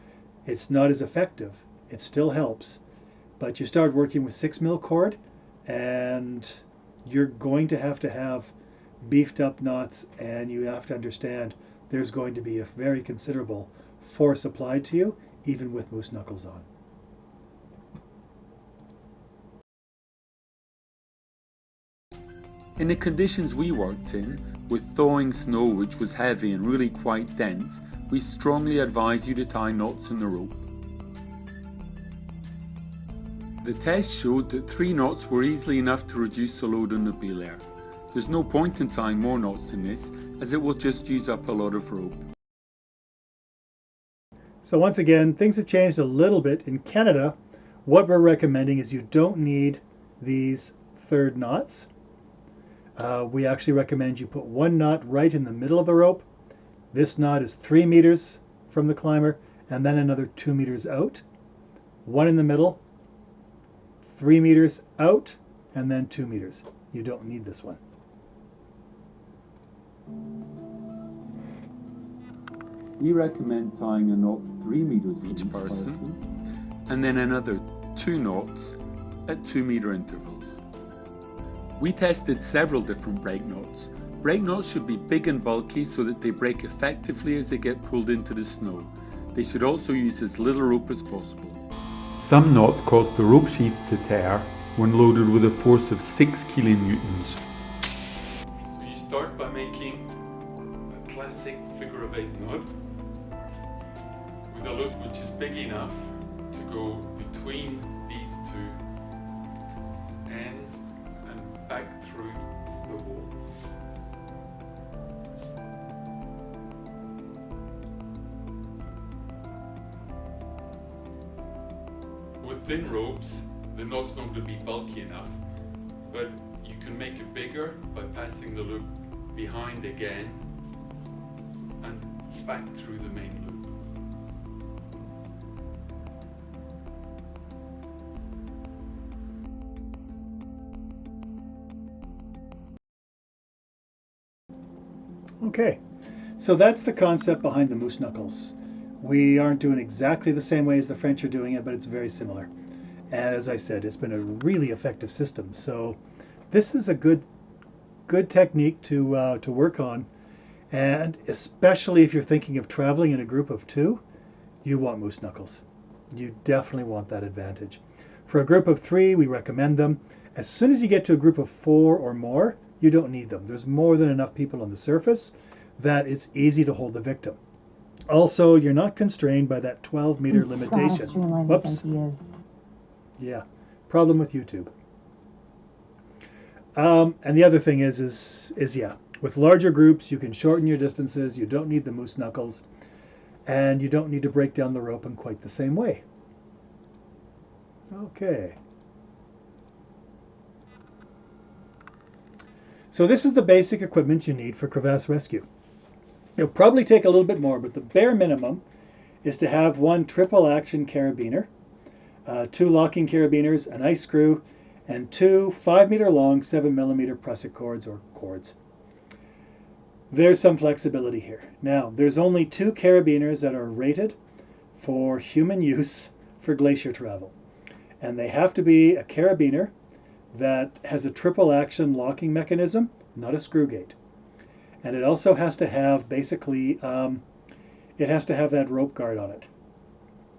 It's not as effective. It still helps, but you start working with 6 mil cord, and you're going to have beefed up knots, and you have to understand there's going to be a very considerable force applied to you, even with moose knuckles on. In the conditions we worked in, with thawing snow which was heavy and really quite dense, we strongly advise you to tie knots in the rope. The test showed that 3 knots were easily enough to reduce the load on the belayer. There's no point in tying more knots than this, as it will just use up a lot of rope. So once again, things have changed a little bit. In Canada, what we're recommending is you don't need these third knots. We actually recommend you put 1 knot right in the middle of the rope. This knot is 3 meters from the climber, and then another 2 meters out. 1 in the middle, 3 meters out, and then 2 meters. You don't need this one. We recommend tying a knot 3 meters for each person, and then another 2 knots at 2 meter intervals. We tested several different brake knots. Brake knots should be big and bulky so that they brake effectively as they get pulled into the snow. They should also use as little rope as possible. Some knots cause the rope sheath to tear when loaded with a force of 6 kilonewtons. So you start by making a classic figure of 8 knot with a loop which is big enough to go between these two ends and back through the hole. With thin ropes, the knot's not going to be bulky enough, but you can make it bigger by passing the loop behind again and back through the main loop. Okay, so that's the concept behind the moose knuckles. We aren't doing exactly the same way as the French are doing it, but it's very similar. And as I said, it's been a really effective system. So this is a good technique to work on. And especially if you're thinking of traveling in a group of 2, you want moose knuckles. You definitely want that advantage. For a group of 3, we recommend them. As soon as you get to a group of 4 or more, you don't need them. There's more than enough people on the surface that it's easy to hold the victim. Also, you're not constrained by that 12-meter limitation. Whoops. Yeah, problem with YouTube. And the other thing is yeah, with larger groups, you can shorten your distances. You don't need the moose knuckles, and you don't need to break down the rope in quite the same way. Okay. So this is the basic equipment you need for crevasse rescue. It'll probably take a little bit more, but the bare minimum is to have 1 triple action carabiner, 2 locking carabiners, an ice screw, and 2 5-meter long 7mm prusik cords or cords. There's some flexibility here. Now, there's only 2 carabiners that are rated for human use for glacier travel. And they have to be a carabiner that has a triple action locking mechanism, not a screw gate. And it also has to have basically, it has to have that rope guard on it.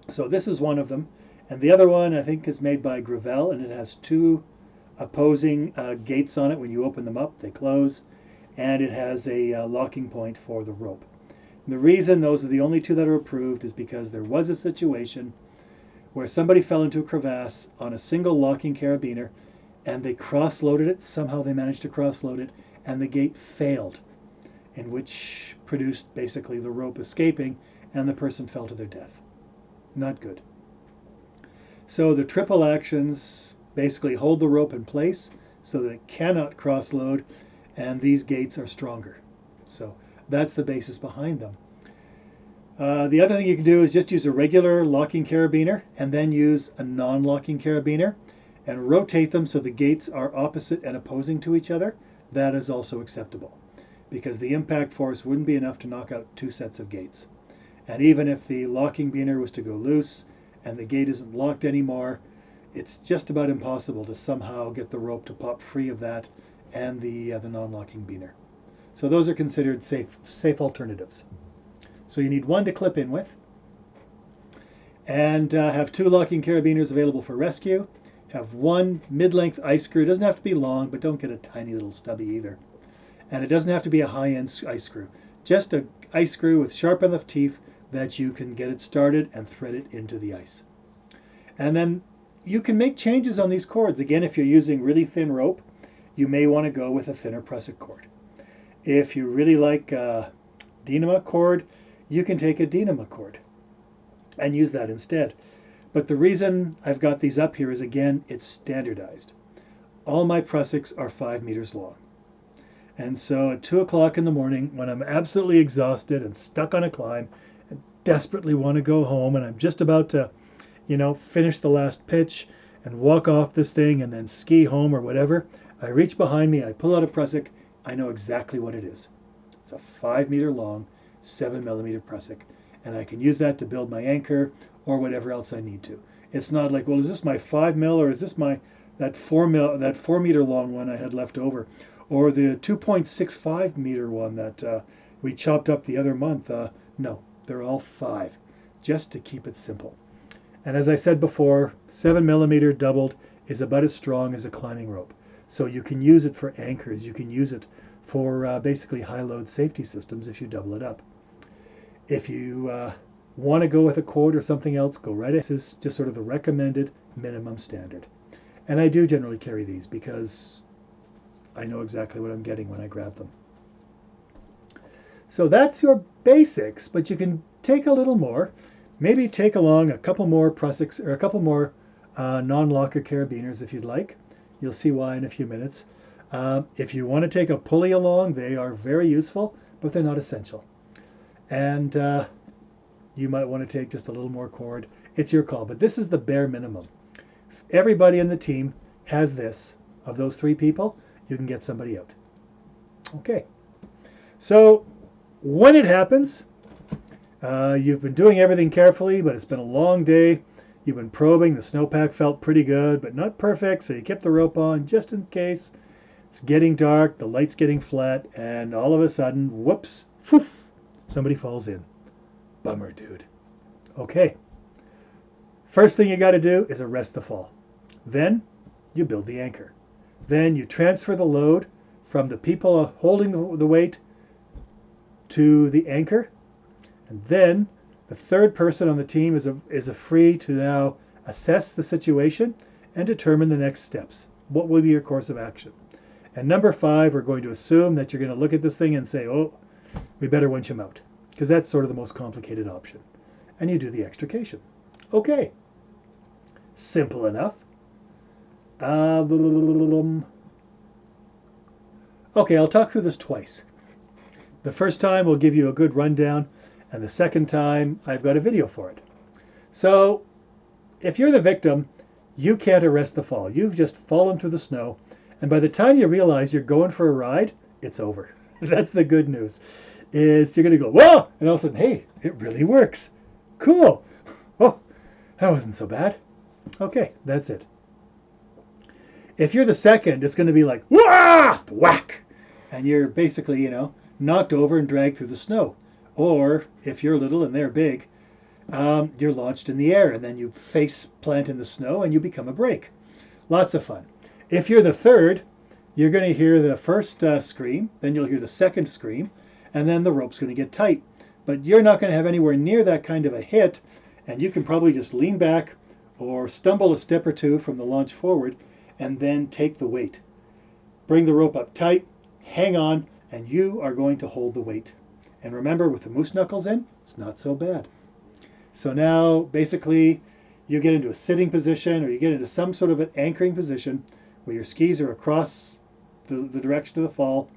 So this is one of them. And the other one I think is made by Crevasse, and it has 2 opposing gates on it. When you open them up, they close. And it has a locking point for the rope. And the reason those are the only 2 that are approved is because there was a situation where somebody fell into a crevasse on a single locking carabiner, and they cross-loaded it. Somehow they managed to cross-load it, and the gate failed, in which produced basically the rope escaping, and the person fell to their death. Not good. So the triple actions basically hold the rope in place so that it cannot cross-load, and these gates are stronger. So that's the basis behind them. The other thing you can do is just use a regular locking carabiner and then use a non-locking carabiner and rotate them so the gates are opposite and opposing to each other. That is also acceptable, because the impact force wouldn't be enough to knock out 2 sets of gates. And even if the locking biner was to go loose and the gate isn't locked anymore, it's just about impossible to somehow get the rope to pop free of that and the non-locking biner. So those are considered safe alternatives. So you need 1 to clip in with, and have 2 locking carabiners available for rescue. Have 1 mid-length ice screw. It doesn't have to be long, but don't get a tiny little stubby either. And it doesn't have to be a high-end ice screw. Just an ice screw with sharp enough teeth that you can get it started and thread it into the ice. And then you can make changes on these cords. Again, if you're using really thin rope, you may want to go with a thinner prusik cord. If you really like Dynama cord, you can take a Dynama cord and use that instead. But the reason I've got these up here is, again, it's standardized. All my prusiks are 5 meters long. And so at 2 o'clock in the morning, when I'm absolutely exhausted and stuck on a climb and desperately want to go home, and I'm just about to, finish the last pitch and walk off this thing and then ski home or whatever, I reach behind me, I pull out a prusik, I know exactly what it is. It's a 5 meter long, 7mm prusik. And I can use that to build my anchor or whatever else I need to. It's not like, well, is this my 5 mil or is this my that 4 meter long one I had left over, or the 2.65 meter one that we chopped up the other month. No, they're all 5, just to keep it simple. And as I said before, 7mm doubled is about as strong as a climbing rope. So you can use it for anchors. You can use it for basically high-load safety systems if you double it up. If you want to go with a cord or something else, go right ahead. This is just sort of the recommended minimum standard. And I do generally carry these because I know exactly what I'm getting when I grab them. So that's your basics, but you can take a little more. Maybe take along a couple more Prussics or a couple more non-locker carabiners if you'd like. You'll see why in a few minutes. If you want to take a pulley along, they are very useful, but they're not essential. And you might want to take just a little more cord. It's your call, but this is the bare minimum. If everybody in the team has this, of those 3 people, you can get somebody out. Okay. So when it happens, you've been doing everything carefully, but it's been a long day. You've been probing. The snowpack felt pretty good, but not perfect, so you kept the rope on just in case. It's getting dark, the light's getting flat, and all of a sudden, whoops, poof, somebody falls in. Bummer, dude. Okay. First thing you got to do is arrest the fall. Then you build the anchor. Then you transfer the load from the people holding the weight to the anchor. And then the third person on the team is free to now assess the situation and determine the next steps. What will be your course of action? And number 5, we're going to assume that you're going to look at this thing and say, oh, we better winch him out, because that's sort of the most complicated option. And you do the extrication. Okay. Simple enough. Okay, I'll talk through this twice. The first time we'll give you a good rundown, and the second time I've got a video for it. So if you're the victim, you can't arrest the fall. You've just fallen through the snow, and by the time you realize you're going for a ride, it's over. That's the good news. Is you're going to go, whoa, and all of a sudden, hey, it really works. Cool. Oh, that wasn't so bad. Okay, that's it. If you're the second, it's going to be like, wah, whack, and you're basically, knocked over and dragged through the snow. Or if you're little and they're big, you're launched in the air, and then you face plant in the snow and you become a brake. Lots of fun. If you're the third, you're going to hear the first scream, then you'll hear the second scream, and then the rope's going to get tight. But you're not going to have anywhere near that kind of a hit, and you can probably just lean back or stumble a step or two from the launch forward and then take the weight. Bring the rope up tight, hang on, and you are going to hold the weight. And remember, with the moose knuckles in, it's not so bad. So now, basically, you get into a sitting position, or you get into some sort of an anchoring position where your skis are across the direction of the fall,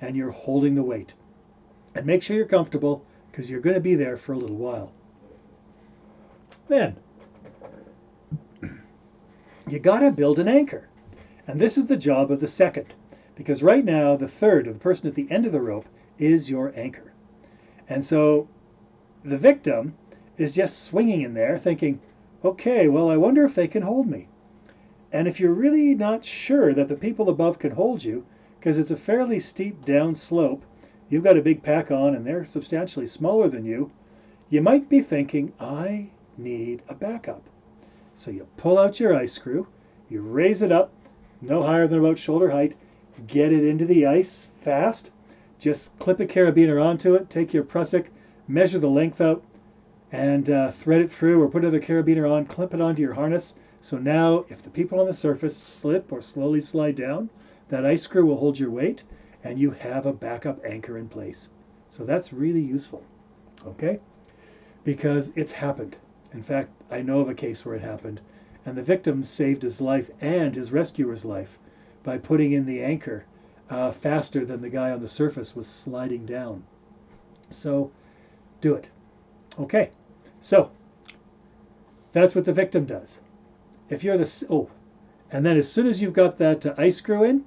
and you're holding the weight. And make sure you're comfortable, because you're going to be there for a little while. Then, you got to build an anchor. And this is the job of the second, because right now, the third, or the person at the end of the rope, is your anchor. And so the victim is just swinging in there thinking, okay, well, I wonder if they can hold me. And if you're really not sure that the people above can hold you, because it's a fairly steep down slope, you've got a big pack on and they're substantially smaller than you, you might be thinking, I need a backup. So you pull out your ice screw, you raise it up, no higher than about shoulder height, get it into the ice fast, just clip a carabiner onto it, take your prusik, measure the length out, and thread it through, or put another carabiner on, clip it onto your harness. So now, if the people on the surface slip or slowly slide down, that ice screw will hold your weight, and you have a backup anchor in place. So that's really useful, okay? Because it's happened. In fact, I know of a case where it happened, and the victim saved his life and his rescuer's life by putting in the anchor faster than the guy on the surface was sliding down. So do it. Okay, so that's what the victim does. If you're and then as soon as you've got that ice screw in,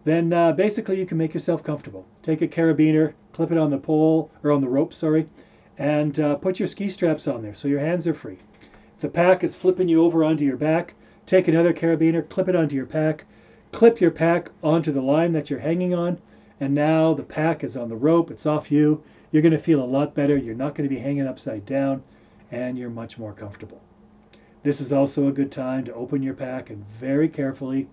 then basically you can make yourself comfortable. Take a carabiner, clip it on the pole, or on the rope, sorry, and put your ski straps on there so your hands are free. If the pack is flipping you over onto your back, take another carabiner, clip it onto your pack, clip your pack onto the line that you're hanging on, and now the pack is on the rope, it's off you. You're going to feel a lot better. You're not going to be hanging upside down, and you're much more comfortable. This is also a good time to open your pack and very carefully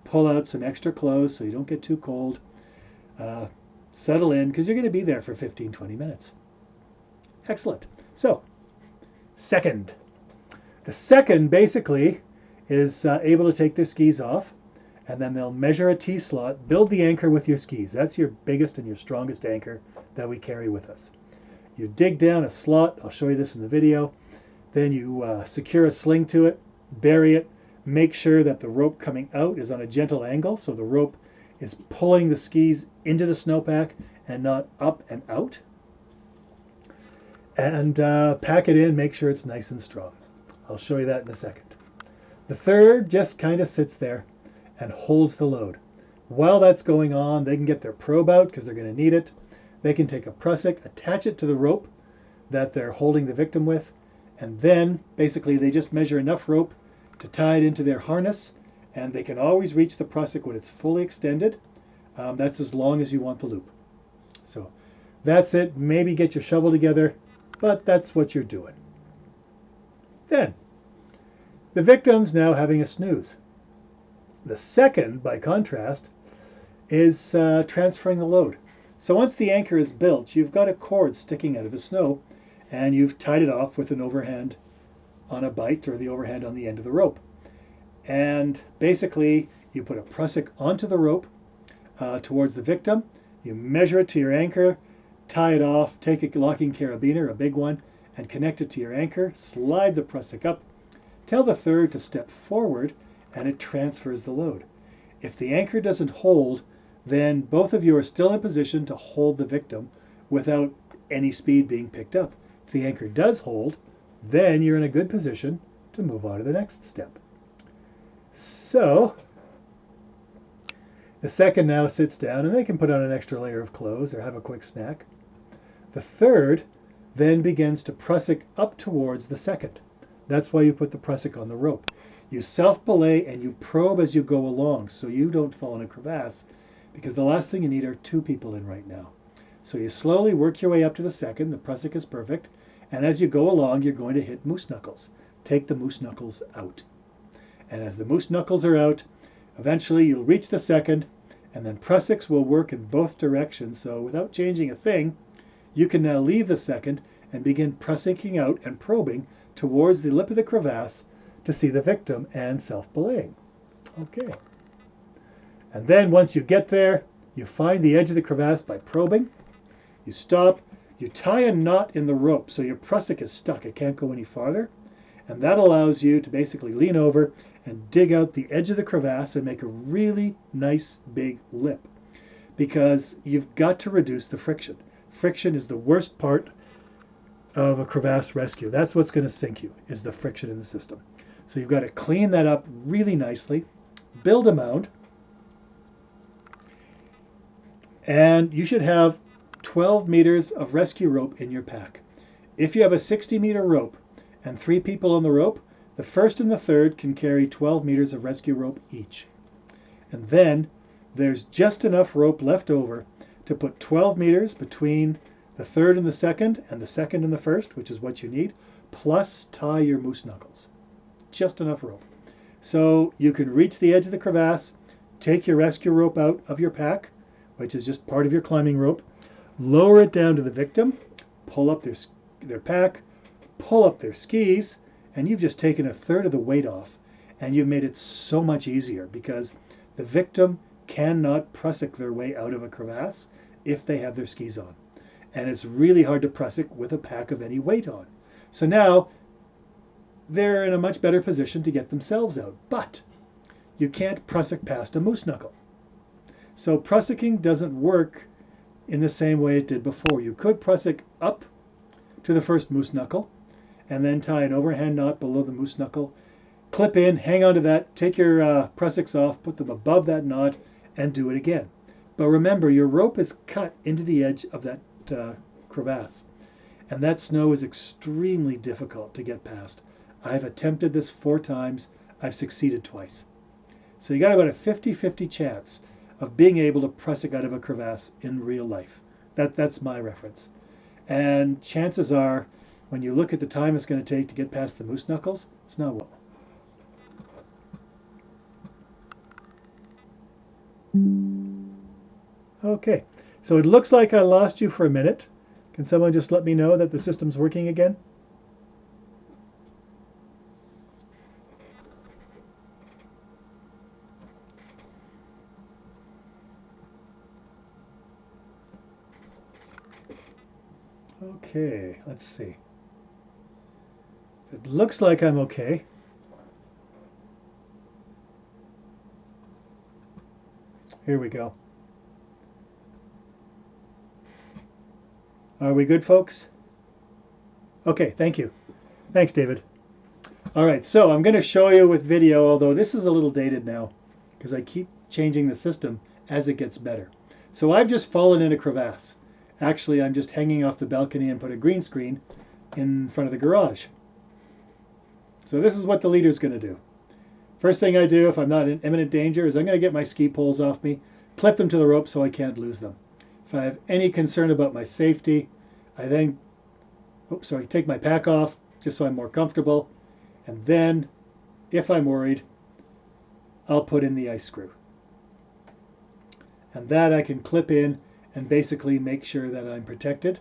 pull out some extra clothes so you don't get too cold. Settle in, because you're going to be there for 15-20 minutes. Excellent. So, second. The second basically is able to take their skis off, and then they'll measure a T-slot, build the anchor with your skis. That's your biggest and your strongest anchor that we carry with us. You dig down a slot, I'll show you this in the video, then you secure a sling to it, bury it, make sure that the rope coming out is on a gentle angle, so the rope is pulling the skis into the snowpack and not up and out. And pack it in, make sure it's nice and strong. I'll show you that in a second. The third just kind of sits there and holds the load. While that's going on, they can get their probe out because they're going to need it. They can take a prusik, attach it to the rope that they're holding the victim with, and then basically they just measure enough rope to tie it into their harness, and they can always reach the prusik when it's fully extended. That's as long as you want the loop. So that's it. Maybe get your shovel together, but that's what you're doing. Then, the victim's now having a snooze. The second, by contrast, is transferring the load. So once the anchor is built, you've got a cord sticking out of the snow, and you've tied it off with an overhand on a bight or the overhand on the end of the rope. And basically, you put a prusik onto the rope towards the victim. You measure it to your anchor, tie it off, take a locking carabiner, a big one, and connect it to your anchor. Slide the prusik up. Tell the third to step forward, and it transfers the load. If the anchor doesn't hold, then both of you are still in position to hold the victim without any speed being picked up. If the anchor does hold, then you're in a good position to move on to the next step. So, the second now sits down, and they can put on an extra layer of clothes or have a quick snack. The third then begins to prusik up towards the second. That's why you put the prusik on the rope. You self-belay and you probe as you go along so you don't fall in a crevasse, because the last thing you need are two people in right now. So you slowly work your way up to the second. The prusik is perfect. And as you go along, you're going to hit moose knuckles. Take the moose knuckles out. And as the moose knuckles are out, eventually you'll reach the second, and then prusiks will work in both directions. So without changing a thing, you can now leave the second and begin prusiking out and probing towards the lip of the crevasse to see the victim and self-belaying. Okay. And then once you get there, you find the edge of the crevasse by probing. You stop. You tie a knot in the rope so your prusik is stuck. It can't go any farther. And that allows you to basically lean over and dig out the edge of the crevasse and make a really nice big lip, because you've got to reduce the friction. Friction is the worst part of a crevasse rescue. That's what's going to sink you, is the friction in the system. So you've got to clean that up really nicely, build a mound, and you should have 12 meters of rescue rope in your pack. If you have a 60-meter rope and 3 people on the rope, the first and the third can carry 12 meters of rescue rope each. And then there's just enough rope left over to put 12 meters between the third and the second and the first, which is what you need, plus tie your moose knuckles. Just enough rope. So you can reach the edge of the crevasse, take your rescue rope out of your pack, which is just part of your climbing rope, lower it down to the victim, pull up their pack, pull up their skis, and you've just taken a third of the weight off, and you've made it so much easier, because the victim cannot prusik their way out of a crevasse if they have their skis on. And it's really hard to prusik with a pack of any weight on. So now they're in a much better position to get themselves out. But you can't prusik past a moose knuckle. So prusiking doesn't work in the same way it did before. You could prusik up to the first moose knuckle, and then tie an overhand knot below the moose knuckle, clip in, hang on to that, take your prusiks off, put them above that knot, and do it again. But remember, your rope is cut into the edge of that crevasse, and that snow is extremely difficult to get past. I've attempted this 4 times. I've succeeded twice. So you got about a 50-50 chance of being able to prusik out of a crevasse in real life. That's my reference. And chances are, when you look at the time it's going to take to get past the moose knuckles, it's not well. Okay, so it looks like I lost you for a minute. Can someone just let me know that the system's working again? Okay, let's see. It looks like I'm okay. Here we go. Are we good, folks? Okay, thank you. Thanks, David. All right, so I'm going to show you with video, although this is a little dated now because I keep changing the system as it gets better. So I've just fallen in a crevasse. Actually, I'm just hanging off the balcony and put a green screen in front of the garage. So this is what the leader's going to do. First thing I do if I'm not in imminent danger is I'm going to get my ski poles off me, clip them to the rope so I can't lose them. If I have any concern about my safety, I then take my pack off just so I'm more comfortable. And then, if I'm worried, I'll put in the ice screw. And that I can clip in and basically make sure that I'm protected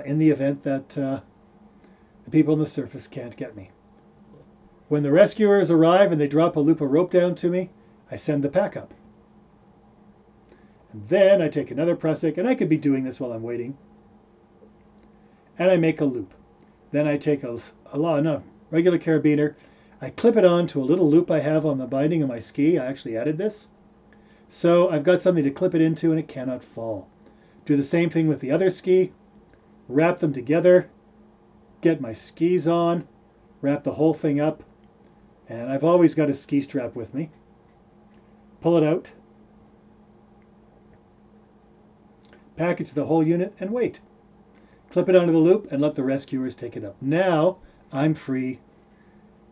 in the event that the people on the surface can't get me. When the rescuers arrive and they drop a loop of rope down to me, I send the pack up. And then I take another prusik, and I could be doing this while I'm waiting, and I make a loop. Then I take a regular carabiner, I clip it on to a little loop I have on the binding of my ski. I actually added this. So I've got something to clip it into and it cannot fall. Do the same thing with the other ski, wrap them together, get my skis on, wrap the whole thing up, and I've always got a ski strap with me. Pull it out, package the whole unit, and wait. Clip it onto the loop and let the rescuers take it up. Now I'm free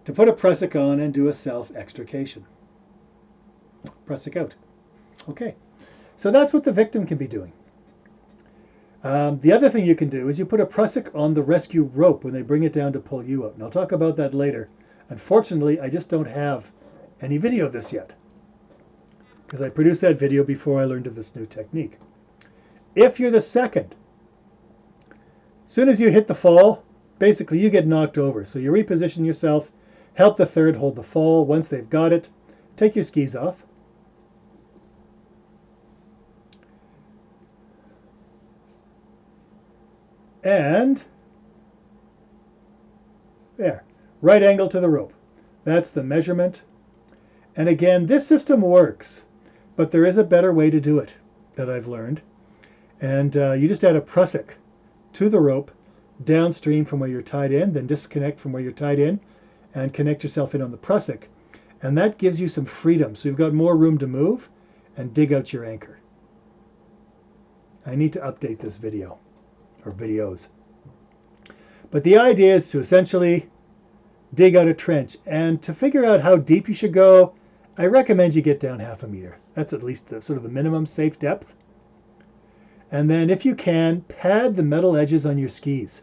to put a prusik on and do a self-extrication. Prusik out. Okay, so that's what the victim can be doing. The other thing you can do is you put a prusik on the rescue rope when they bring it down to pull you out. And I'll talk about that later. Unfortunately, I just don't have any video of this yet, because I produced that video before I learned of this new technique. If you're the second, as soon as you hit the fall, basically you get knocked over. So you reposition yourself, help the third hold the fall. Once they've got it, take your skis off. And there, right angle to the rope. That's the measurement. And again, this system works, but there is a better way to do it that I've learned. And you just add a prusik to the rope downstream from where you're tied in, then disconnect from where you're tied in and connect yourself in on the prusik. And that gives you some freedom. So you've got more room to move and dig out your anchor. I need to update this video, or videos. But the idea is to essentially dig out a trench. And to figure out how deep you should go, I recommend you get down 1/2 meter. That's at least the sort of the minimum safe depth. And then if you can, pad the metal edges on your skis.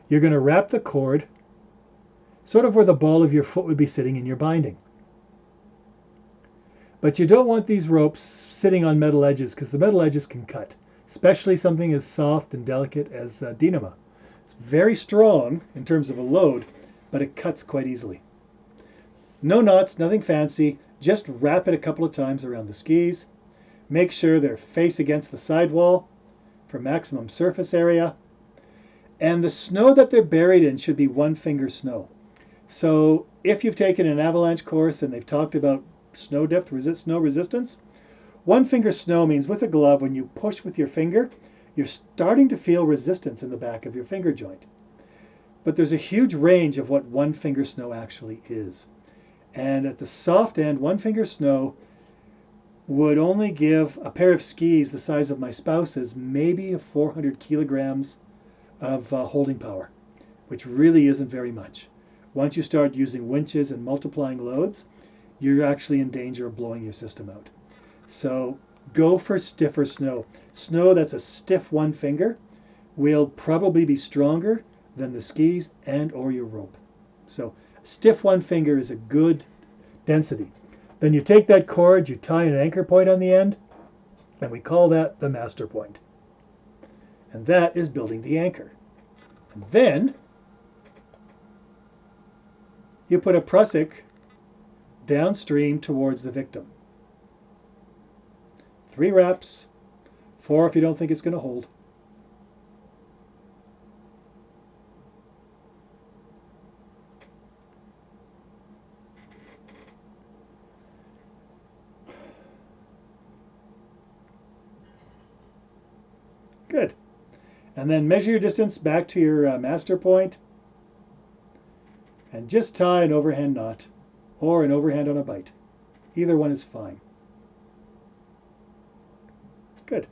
You're going to wrap the cord sort of where the ball of your foot would be sitting in your binding. But you don't want these ropes sitting on metal edges because the metal edges can cut, especially something as soft and delicate as dynama. It's very strong in terms of a load, but it cuts quite easily. No knots, nothing fancy, just wrap it a couple of times around the skis. Make sure they're face against the sidewall for maximum surface area. And the snow that they're buried in should be 1-finger snow. So if you've taken an avalanche course and they've talked about snow depth, snow resistance, 1-finger snow means with a glove, when you push with your finger, you're starting to feel resistance in the back of your finger joint. But there's a huge range of what 1-finger snow actually is. And at the soft end, 1-finger snow would only give a pair of skis the size of my spouse's maybe 400 kilograms of holding power, which really isn't very much. once you start using winches and multiplying loads, you're actually in danger of blowing your system out. So go for stiffer snow. Snow that's a stiff one finger will probably be stronger than the skis and or your rope. So stiff one finger is a good density. Then you take that cord, you tie an anchor point on the end, and we call that the master point. And that is building the anchor. And then you put a prusik downstream towards the victim. 3 wraps, 4 if you don't think it's going to hold. Good. And then measure your distance back to your master point and just tie an overhand knot or an overhand on a bight. Either one is fine. Good.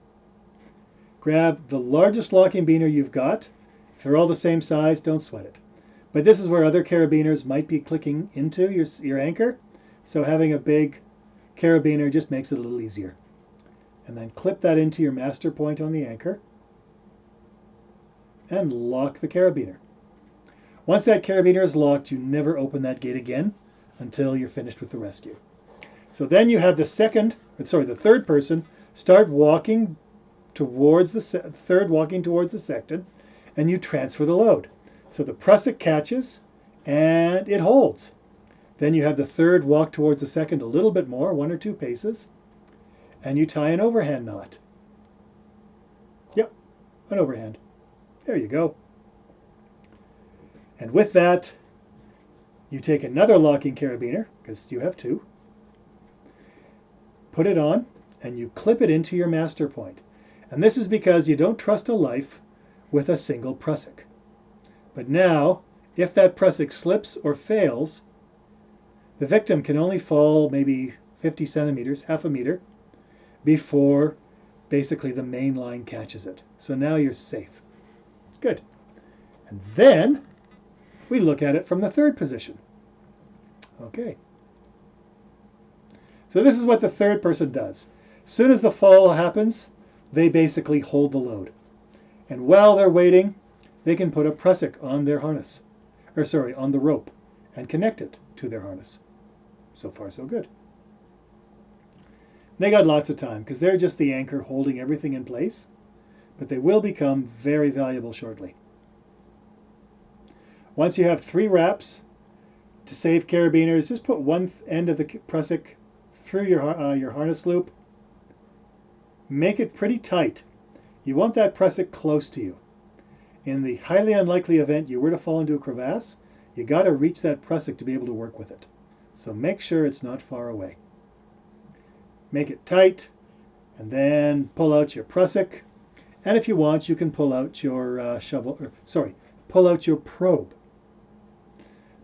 Grab the largest locking beaner you've got. If they're all the same size, don't sweat it. But this is where other carabiners might be clicking into your anchor, so having a big carabiner just makes it a little easier. And then clip that into your master point on the anchor and lock the carabiner. Once that carabiner is locked, you never open that gate again until you're finished with the rescue. So then you have the third person start walking towards the second, and you transfer the load. So the prusik catches and it holds. Then you have the third walk towards the second a little bit more, 1 or 2 paces, and you tie an overhand knot. Yep, an overhand. There you go. And with that, you take another locking carabiner, because you have 2, put it on, and you clip it into your master point. And this is because you don't trust a life with a single prusik. But now, if that prusik slips or fails, the victim can only fall maybe 50 centimeters, half a meter, before basically the main line catches it. So now you're safe. Good. And then we look at it from the third position. Okay. So this is what the third person does. As soon as the fall happens, they basically hold the load. And while they're waiting, they can put a prusik on their harness, on the rope, and connect it to their harness. So far, so good. They got lots of time because they're just the anchor holding everything in place, but they will become very valuable shortly. Once you have 3 wraps, to save carabiners, just put one end of the prusik through your harness loop. Make it pretty tight. You want that prusik close to you. In the highly unlikely event you were to fall into a crevasse, you got to reach that prusik to be able to work with it. So make sure it's not far away. Make it tight, and then pull out your prusik. And if you want, you can pull out your pull out your probe.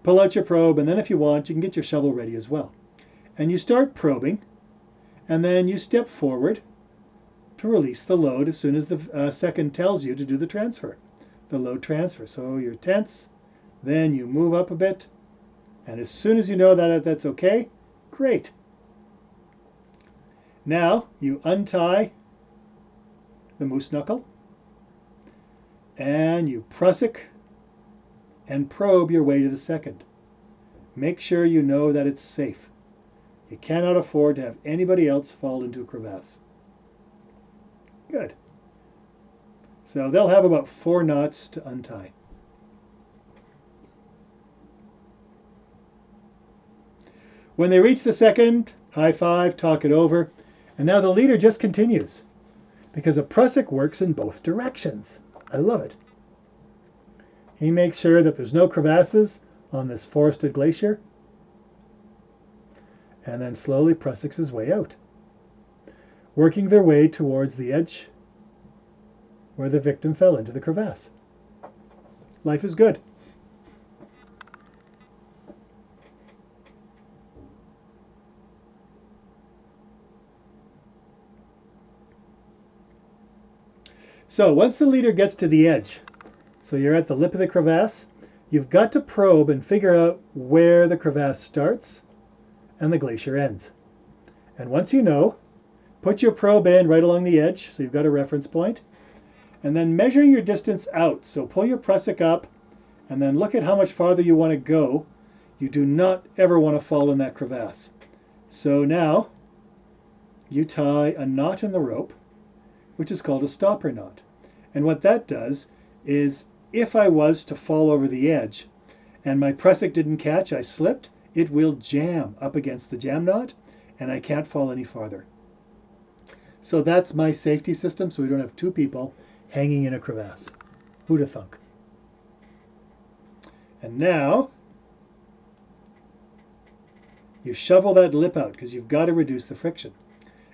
Pull out your probe, and then if you want, you can get your shovel ready as well. And you start probing, and then you step forward to release the load as soon as the second tells you to do the transfer, the load transfer. So you're tense, then you move up a bit, and as soon as you know that that's okay, great. Now you untie the moose knuckle, and you prusik and probe your way to the second. Make sure you know that it's safe. You cannot afford to have anybody else fall into a crevasse. Good. So they'll have about 4 knots to untie. When they reach the second, high five, talk it over, and now the leader just continues because a prusik works in both directions. I love it. He makes sure that there's no crevasses on this forested glacier, and then slowly prusiks his way out, working their way towards the edge where the victim fell into the crevasse. Life is good. So once the leader gets to the edge, so you're at the lip of the crevasse, You've got to probe and figure out where the crevasse starts and the glacier ends. And once you know, put your probe in right along the edge, so you've got a reference point, and then measure your distance out. So pull your prusik up, and then look at how much farther you want to go. You do not ever want to fall in that crevasse. So now, you tie a knot in the rope, which is called a stopper knot. And what that does is, if I was to fall over the edge, and my prusik didn't catch, I slipped, it will jam up against the jam knot, and I can't fall any farther. So that's my safety system, so we don't have two people hanging in a crevasse. Who'da thunk? And now, you shovel that lip out, because you've got to reduce the friction.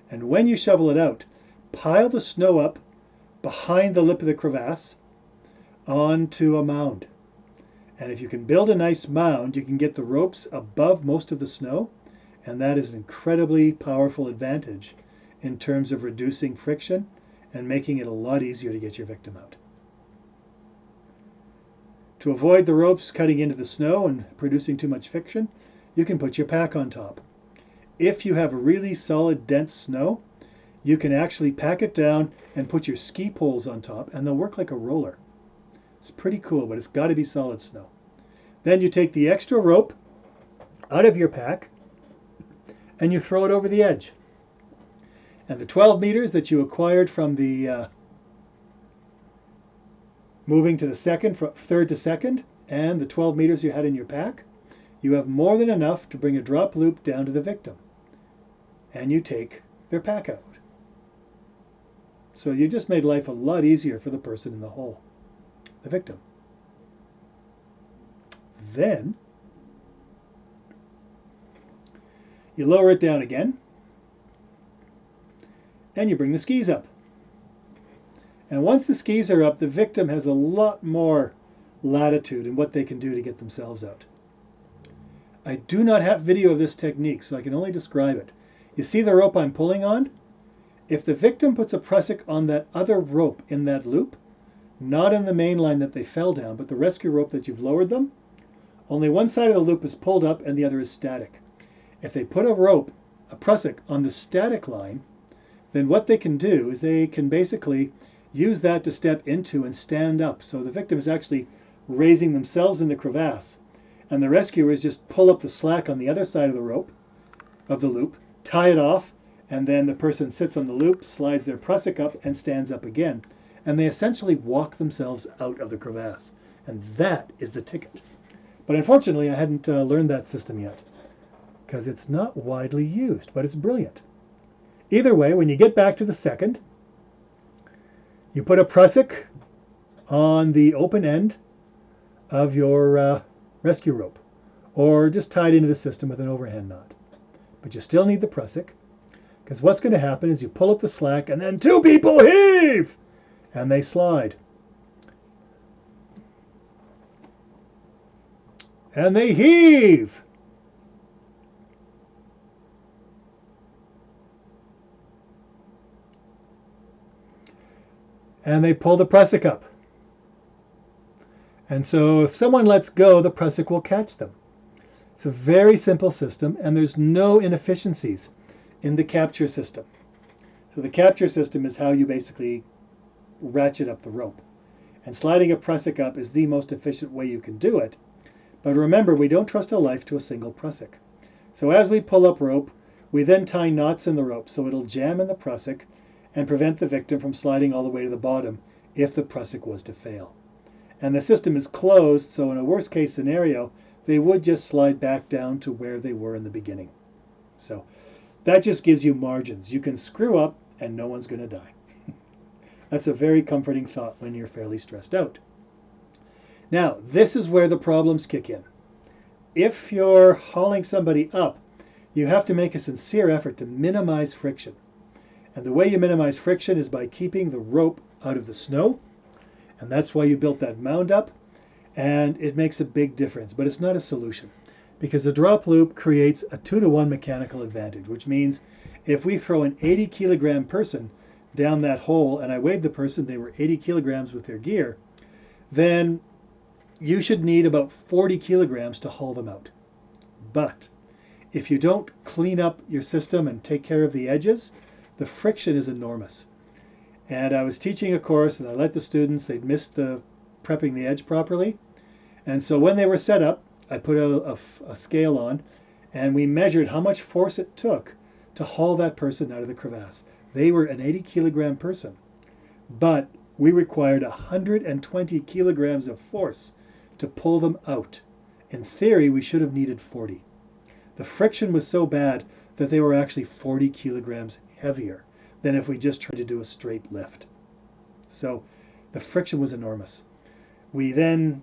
And when you shovel it out, pile the snow up behind the lip of the crevasse onto a mound. And if you can build a nice mound, you can get the ropes above most of the snow, and that is an incredibly powerful advantage in terms of reducing friction and making it a lot easier to get your victim out. To avoid the ropes cutting into the snow and producing too much friction, you can put your pack on top. If you have really solid, dense snow, you can actually pack it down and put your ski poles on top, and they'll work like a roller. It's pretty cool, but it's got to be solid snow. Then you take the extra rope out of your pack and you throw it over the edge. And the 12 meters that you acquired from the moving to the second, from third to second, and the 12 meters you had in your pack, you have more than enough to bring a drop loop down to the victim. And you take their pack out. So you just made life a lot easier for the person in the hole, the victim. Then you lower it down again, and you bring the skis up. And once the skis are up, the victim has a lot more latitude in what they can do to get themselves out. I do not have video of this technique, so I can only describe it. You see the rope I'm pulling on? If the victim puts a prusik on that other rope in that loop, not in the main line that they fell down, but the rescue rope that you've lowered them, only one side of the loop is pulled up and the other is static. If they put a rope, a prusik, on the static line, then what they can do is they can basically use that to step into and stand up. So the victim is actually raising themselves in the crevasse, and the rescuers just pull up the slack on the other side of the rope, of the loop, tie it off, and then the person sits on the loop, slides their prusik up, and stands up again. And they essentially walk themselves out of the crevasse. And that is the ticket. But unfortunately, I hadn't learned that system yet, because it's not widely used, but it's brilliant. Either way, when you get back to the second, you put a prusik on the open end of your rescue rope, or just tie it into the system with an overhand knot. But you still need the prusik, because what's going to happen is you pull up the slack, and then two people heave, and they slide. And they heave. And they pull the prusik up. And so if someone lets go, the prusik will catch them. It's a very simple system, and there's no inefficiencies in the capture system. So the capture system is how you basically ratchet up the rope. And sliding a prusik up is the most efficient way you can do it. But remember, we don't trust a life to a single prusik. So as we pull up rope, we then tie knots in the rope so it'll jam in the prusik and prevent the victim from sliding all the way to the bottom if the prusik was to fail. And the system is closed, so in a worst case scenario, they would just slide back down to where they were in the beginning. So that just gives you margins. You can screw up and no one's going to die. That's a very comforting thought when you're fairly stressed out. Now, this is where the problems kick in. If you're hauling somebody up, you have to make a sincere effort to minimize friction. And the way you minimize friction is by keeping the rope out of the snow. And that's why you built that mound up. And it makes a big difference, but it's not a solution. Because the drop loop creates a 2-to-1 mechanical advantage, which means if we throw an 80 kilogram person down that hole and I weighed the person, they were 80 kilograms with their gear, then you should need about 40 kilograms to haul them out. But if you don't clean up your system and take care of the edges, the friction is enormous. And I was teaching a course and I let the students, they'd missed the prepping the edge properly. And so when they were set up, I put a scale on and we measured how much force it took to haul that person out of the crevasse. They were an 80 kilogram person, but we required 120 kilograms of force to pull them out. In theory, we should have needed 40. The friction was so bad that they were actually 40 kilograms heavier than if we just tried to do a straight lift. So the friction was enormous. We then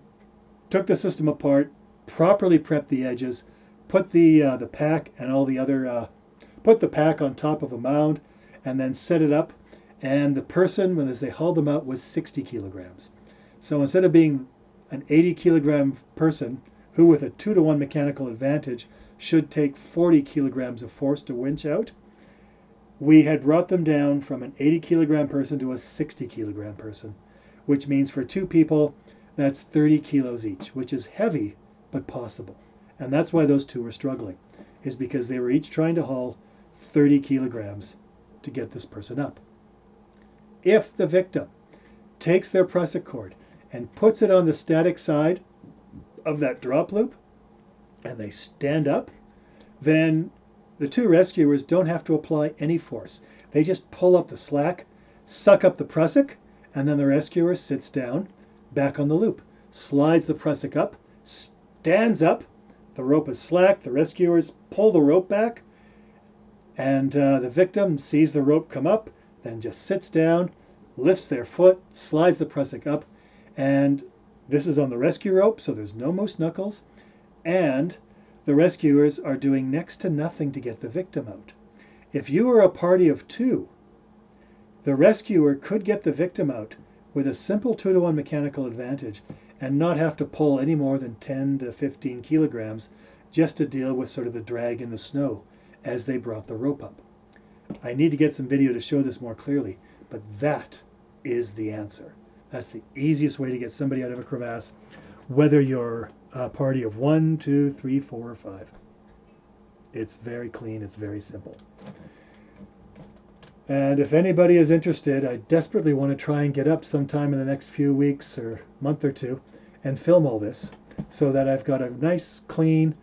took the system apart, properly prepped the edges, put the pack and all the other, put the pack on top of a mound, and then set it up. And the person, as they hauled them out, was 60 kilograms. So instead of being an 80 kilogram person who with a 2-to-1 mechanical advantage should take 40 kilograms of force to winch out, we had brought them down from an 80 kilogram person to a 60 kilogram person, which means for two people, that's 30 kilos each, which is heavy, but possible. And that's why those two were struggling, is because they were each trying to haul 30 kilograms to get this person up. If the victim takes their prusik cord and puts it on the static side of that drop loop, and they stand up, then the two rescuers don't have to apply any force. They just pull up the slack, suck up the prusik, and then the rescuer sits down back on the loop, slides the prusik up, stands up, the rope is slack, the rescuers pull the rope back, and the victim sees the rope come up, then just sits down, lifts their foot, slides the prusik up, and this is on the rescue rope, so there's no moose knuckles, and the rescuers are doing next to nothing to get the victim out. If you were a party of two, the rescuer could get the victim out with a simple 2-to-1 mechanical advantage and not have to pull any more than 10 to 15 kilograms just to deal with sort of the drag in the snow as they brought the rope up. I need to get some video to show this more clearly, but that is the answer. That's the easiest way to get somebody out of a crevasse, whether you're a party of 1, 2, 3, 4, or 5. It's very clean, it's very simple. And if anybody is interested, I desperately want to try and get up sometime in the next few weeks or month or two and film all this so that I've got a nice clean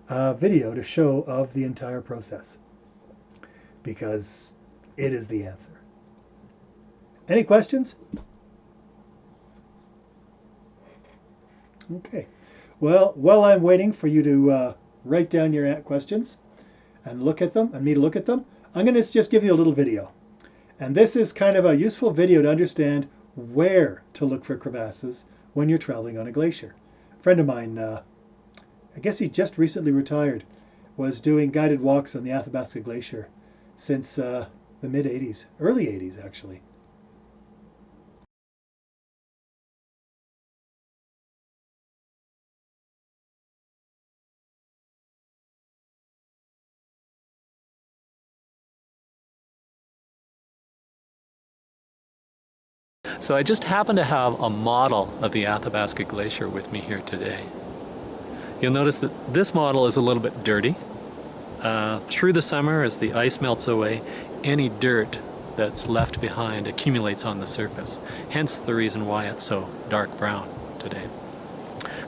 video to show of the entire process, because it is the answer. Any questions? Okay. Well, while I'm waiting for you to write down your questions and look at them, and me to look at them, I'm going to just give you a little video. And this is kind of a useful video to understand where to look for crevasses when you're traveling on a glacier. A friend of mine, I guess he just recently retired, was doing guided walks on the Athabasca Glacier since the mid-'80s, early '80s actually. So I just happen to have a model of the Athabasca Glacier with me here today. You'll notice that this model is a little bit dirty. Through the summer, as the ice melts away, any dirt that's left behind accumulates on the surface. Hence the reason why it's so dark brown today.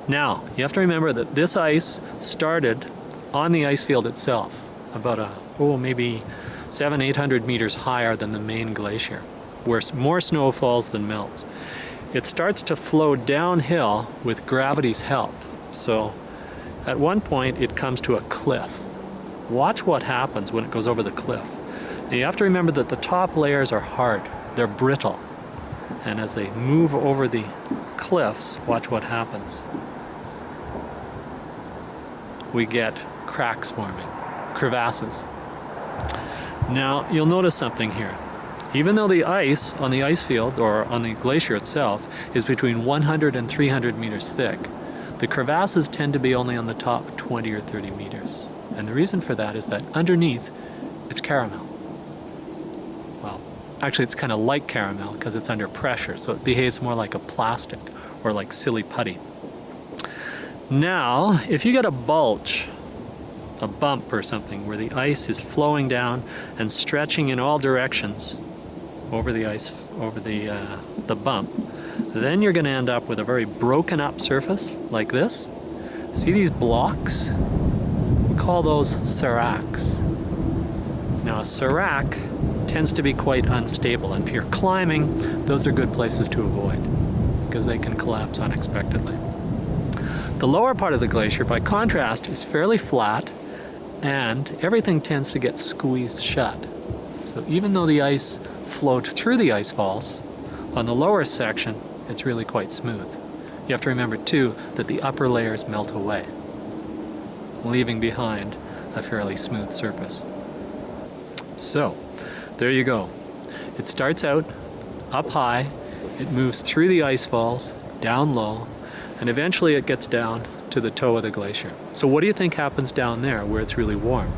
Now, you have to remember that this ice started on the ice field itself, about maybe 700-800 meters higher than the main glacier, where more snow falls than melts. It starts to flow downhill with gravity's help. So at one point it comes to a cliff. Watch what happens when it goes over the cliff. Now you have to remember that the top layers are hard, they're brittle. And as they move over the cliffs, watch what happens. We get cracks forming, crevasses. Now you'll notice something here. Even though the ice on the ice field or on the glacier itself is between 100 and 300 meters thick, the crevasses tend to be only on the top 20 or 30 meters. And the reason for that is that underneath it's caramel. Well, actually it's kind of like caramel because it's under pressure, so it behaves more like a plastic or like silly putty. Now, if you get a bulge, a bump or something, where the ice is flowing down and stretching in all directions over the ice, over the bump, then you're going to end up with a very broken up surface like this. See these blocks? We call those seracs. Now a serac tends to be quite unstable, and if you're climbing, those are good places to avoid because they can collapse unexpectedly. The lower part of the glacier, by contrast, is fairly flat and everything tends to get squeezed shut. So even though the ice flowed through the ice falls, on the lower section it's really quite smooth. You have to remember too that the upper layers melt away, leaving behind a fairly smooth surface. So there you go. It starts out up high, it moves through the ice falls, down low, and eventually it gets down to the toe of the glacier. So what do you think happens down there where it's really warm?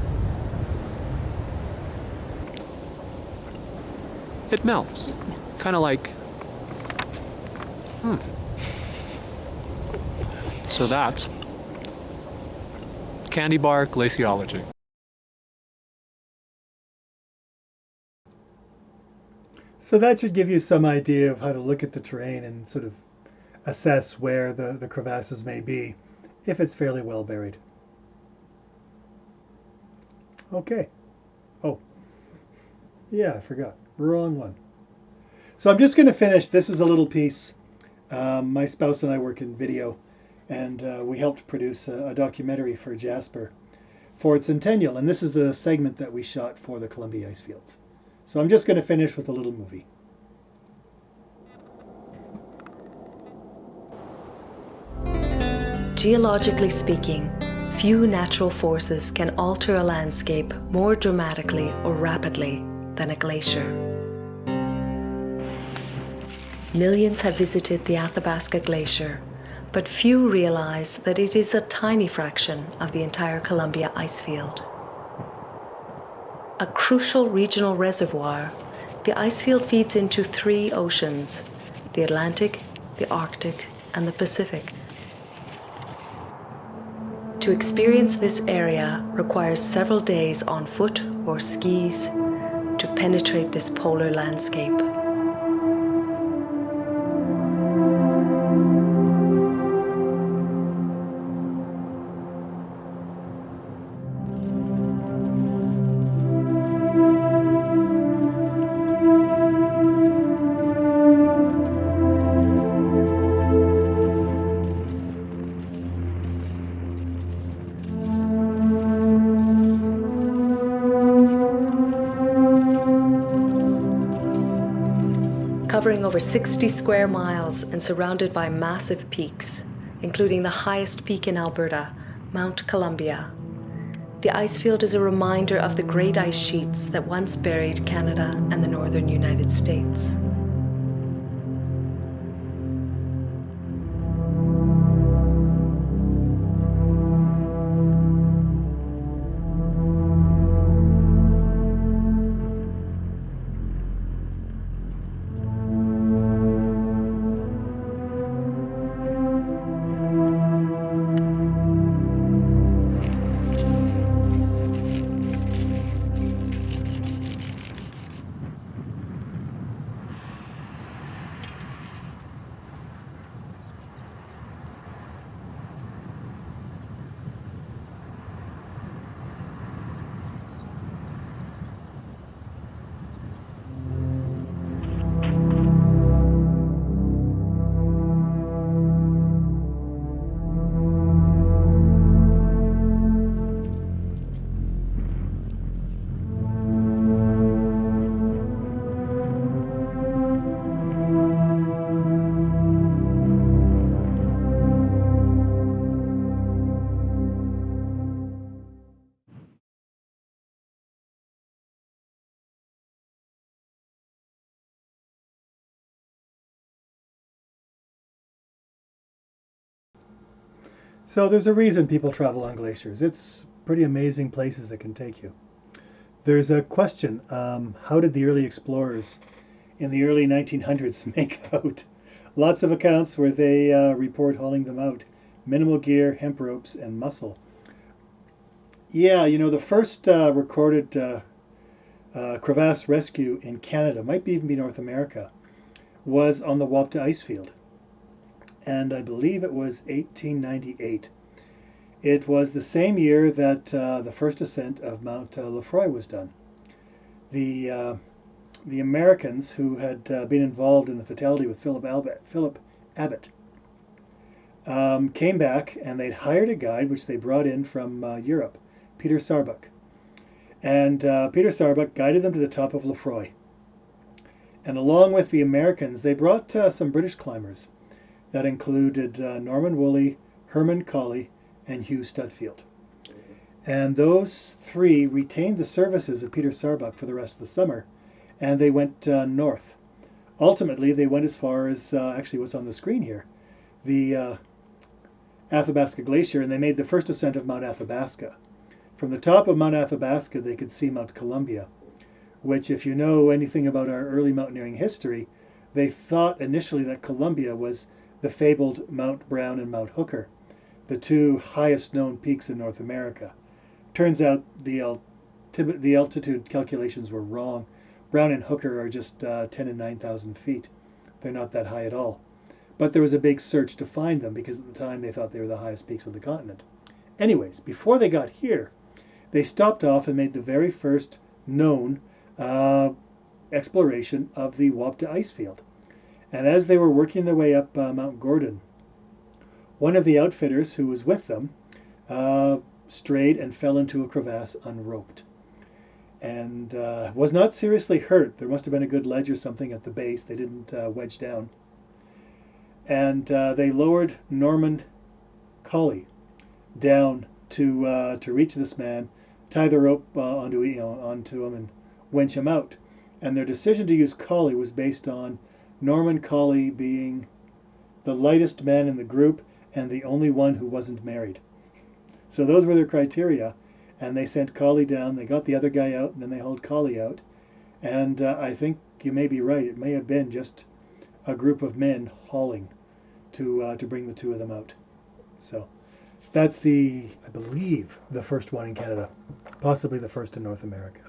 It melts. Kind of like, So that's candy bar glaciology. So that should give you some idea of how to look at the terrain and sort of assess where the crevasses may be, if it's fairly well buried. Okay. Oh, yeah, I forgot. Wrong one. So I'm just going to finish. This is a little piece. My spouse and I work in video, and we helped produce a documentary for Jasper for its centennial, and this is the segment that we shot for the Columbia ice fields. So I'm just going to finish with a little movie. Geologically speaking, few natural forces can alter a landscape more dramatically or rapidly than a glacier. Millions have visited the Athabasca Glacier, but few realize that it is a tiny fraction of the entire Columbia ice field. A crucial regional reservoir, the ice field feeds into 3 oceans: the Atlantic, the Arctic, and the Pacific. To experience this area requires several days on foot or skis to penetrate this polar landscape. Covering over 60 square miles and surrounded by massive peaks, including the highest peak in Alberta, Mount Columbia. The ice field is a reminder of the great ice sheets that once buried Canada and the northern United States. So there's a reason people travel on glaciers. It's pretty amazing places it can take you. There's a question, how did the early explorers in the early 1900s make out? Lots of accounts where they report hauling them out minimal gear, hemp ropes, and muscle. Yeah, you know, the first recorded crevasse rescue in Canada, might even be North America, was on the Wapta ice field. And I believe it was 1898. It was the same year that the first ascent of Mount Lefroy was done. The Americans who had been involved in the fatality with Philip Abbott came back, and they'd hired a guide which they brought in from Europe, Peter Sarbuck. And Peter Sarbuck guided them to the top of Lefroy. And along with the Americans, they brought some British climbers that included Norman Woolley, Herman Colley, and Hugh Studfield. And those three retained the services of Peter Sarbuck for the rest of the summer, and they went north. Ultimately, they went as far as actually what's on the screen here, the Athabasca Glacier, and they made the first ascent of Mount Athabasca. From the top of Mount Athabasca, they could see Mount Columbia, which, if you know anything about our early mountaineering history, they thought initially that Columbia was the fabled Mount Brown and Mount Hooker, the two highest known peaks in North America. Turns out the altitude calculations were wrong. Brown and Hooker are just 10 and 9,000 feet. They're not that high at all. But there was a big search to find them because at the time they thought they were the highest peaks of the continent. Anyways, before they got here, they stopped off and made the very first known exploration of the Wapta ice field. And as they were working their way up Mount Gordon, one of the outfitters who was with them strayed and fell into a crevasse unroped, and was not seriously hurt. There must have been a good ledge or something at the base. They didn't wedge down. And they lowered Norman Colley down to reach this man, tie the rope onto him, and winch him out. And their decision to use Colley was based on Norman Colley being the lightest man in the group and the only one who wasn't married. So those were their criteria, and they sent Colley down. They got the other guy out, and then they hauled Colley out. And I think you may be right. It may have been just a group of men hauling to bring the two of them out. So that's I believe, the first one in Canada, possibly the first in North America.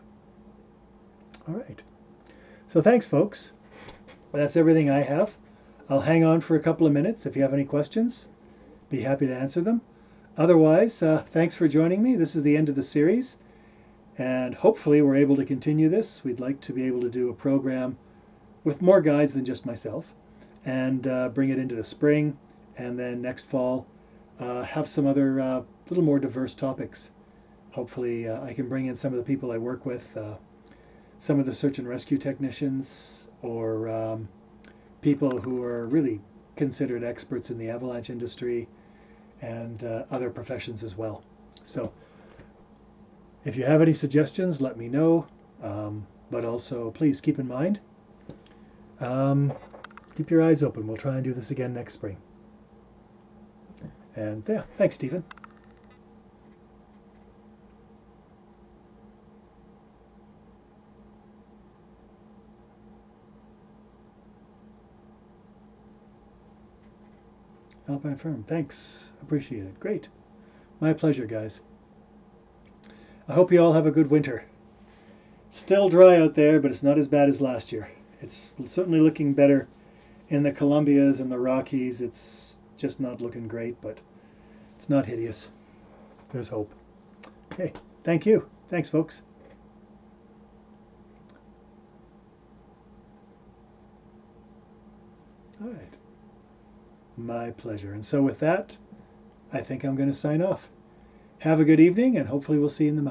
All right. So thanks, folks. That's everything I have. I'll hang on for a couple of minutes. If you have any questions, be happy to answer them. Otherwise, thanks for joining me. This is the end of the series, and hopefully we're able to continue this. We'd like to be able to do a program with more guides than just myself, and bring it into the spring, and then next fall have some other little more diverse topics. Hopefully I can bring in some of the people I work with, some of the search and rescue technicians, or people who are really considered experts in the avalanche industry, and other professions as well. So if you have any suggestions, let me know, but also please keep in mind, keep your eyes open. We'll try and do this again next spring. And yeah, thanks, Stephen. Alpine firm, thanks. Appreciate it. Great. My pleasure, guys. I hope you all have a good winter. Still dry out there, but it's not as bad as last year. It's certainly looking better in the Columbias and the Rockies. It's just not looking great, but it's not hideous. There's hope. Okay, thank you. Thanks, folks. All right. My pleasure. And so with that, I think I'm going to sign off. Have a good evening, and hopefully we'll see you in the mountains.